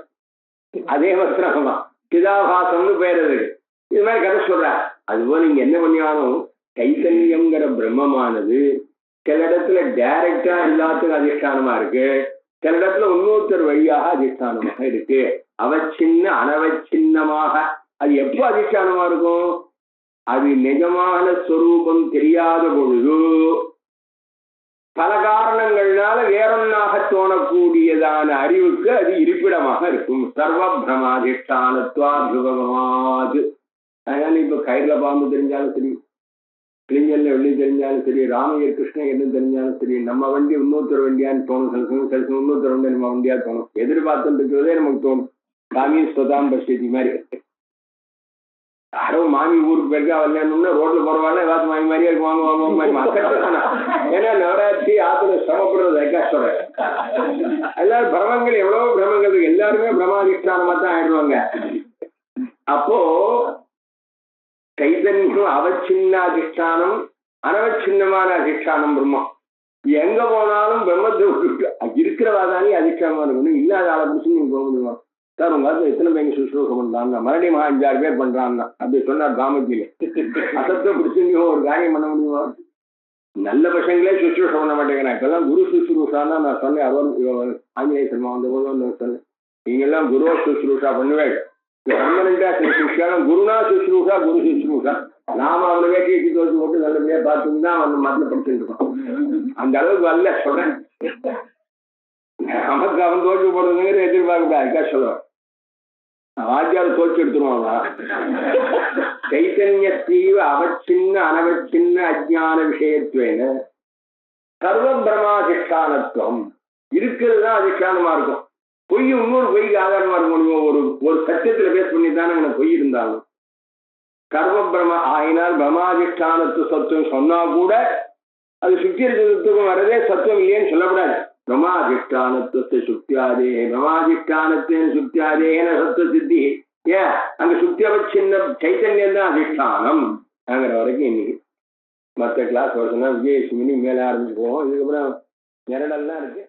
அதே வஸ்திரம் தான் சிதாபாசம்னு பேர். அதுக்கு இது மாதிரி கதை சொல்ற. அதுபோல நீங்க என்ன பண்ணியாலும் சைத்தன்யம்ங்கிற பிரம்மமானது சில இடத்துல டைரக்டா எல்லாத்துக்கும் அதிஷ்டானமா இருக்கு, சில இடத்துல இன்னொருத்தர் வழியாக அதிஷ்டானமாக இருக்கு. அவச்சின்ன அனவச்சின்னமாக அது எப்போ அதிஷ்டானமா இருக்கும்? அது நிஜமான ஸ்வரூபம் தெரியாத பொழுது பல காரணங்கள்னால வேறொன்னாக தோணக்கூடியதான அறிவுக்கு அது இருப்பிடமாக இருக்கும். சர்வ பிரமாதிஷ்டானத்வாத்பகமாது. அதனால இப்ப கயிறுல பாம்பு தெரிஞ்சாலும் சரி, கிளிஞ்சல்ல வெள்ளி தெரிஞ்சாலும் சரி, ராமையர் கிருஷ்ணன் என்ன தெரிஞ்சாலும் சரி, நம்ம வண்டி இன்னொருத்தர் வண்டியான்னு தோணும். சில சமயம் இன்னொருத்தர் வண்டி நம்ம வண்டியா தோணும். எதிர்பார்த்துட்டு இருக்கிறதே நமக்கு தோணும். சாமி ஸ்வதாம் பஷ்யதி மாதிரி. யாரோ மாமி ஊருக்கு போயிருக்கா வரலன்னு ரோட்ல போறவாள் ஏதாவது மாமி மாதிரியே வாங்க ஏன்னா நவராத்திரி ஆத்துல சிரமப்படுறது கஷ்டம். எல்லாரும் பிரமங்கள் எவ்வளவு பிரமங்கள் இருக்கு, எல்லாருமே பிரமாதிஷ்டானமா தான் ஆயிடுவாங்க. அப்போ கைதன்யம் அவச்சின்ன அதிஷ்டானம், அனவச்சின்னமான அதிஷ்டானம் பிரம்மம். எங்க போனாலும் பிரம்மத்தை இருக்கிறவாதானே அதிஷ்டானமா இருக்கணும். இல்லாத ஆளை பிடிச்சி நீங்க போக முடியுமா? சார் உங்க காலத்துல எத்தனை பேங்க சுசுரூஷம் பண்றாங்க, மறுபடியும் 5-6 பேர் பண்றாங்க அப்படி சொன்னார் காமத்தியில. அசத்தை பிடிச்சி ஒரு காரியம் பண்ண முடியுமா? நல்ல பசங்களே சுசுரூஷம் பண்ண மாட்டேங்கிறேன். இப்பெல்லாம் குரு சுசுரூஷான்னா நான் சொன்னேன். ஆஞ்சநேய சர்மா வந்த போது சொன்னேன், நீங்க எல்லாம் குருவ சுசுரூஷா பண்ணுவேன். குருனா சுசுரூஷா, குரு சுசுரூஷா. நாம அவனை வேட்டி தோச்சு போட்டு நல்லபடியா பார்த்துன்னு தான் அவன் மத்தில படிச்சுட்டு இருக்கோம். அந்த அளவுக்கு அல்ல சொல்றேன். நமக்கு அவன் தோற்று போடுறதுங்கிற எதிர்பார்க்க சொல்லுவான். வாத்தியார் தோற்று எடுத்துருவாங்க. சைத்தன்யத்தீவ அவச்சின்ன அனவச்சின்ன அஜ்ஞான விஷயத்துவேன சர்வ பிரமாதிஷ்டானத்துவம் இருக்கிறது தான் அதிஷ்டானமா இருக்கும். பொய் இன்னொரு பொய்க்கு ஆதாரமா இருக்க முடியும். ஒரு சத்தியத்துல பேஸ் பண்ணி தானே எனக்கு பொய் இருந்தாலும் சர்வ பிரம ஆயினால் பிரமாதிஷ்டானத்து சத்துவம் சொன்னா கூட அது சுத்தியத்துக்கும் வரதே சத்துவம் இல்லையேன்னு சொல்லக்கூடாது. பிரமாதிஷ்டானத்துவத்தை சுத்தியாதே, பிரமாதிஷ்டானத்தின் சுத்தியாதேன சத்துவ சித்தி. ஏன் அங்க சுத்தியவச்சின்ன சைத்தன்யம் தான் அதிஷ்டானம் அங்கிற வரைக்கும். இன்னைக்கு மற்ற கிளாஸ் வருஷம்னா விஜயசுமினி மேல ஆரம்பிச்சு போவோம். இதுக்கப்புறம் நிரடெல்லாம் இருக்கு.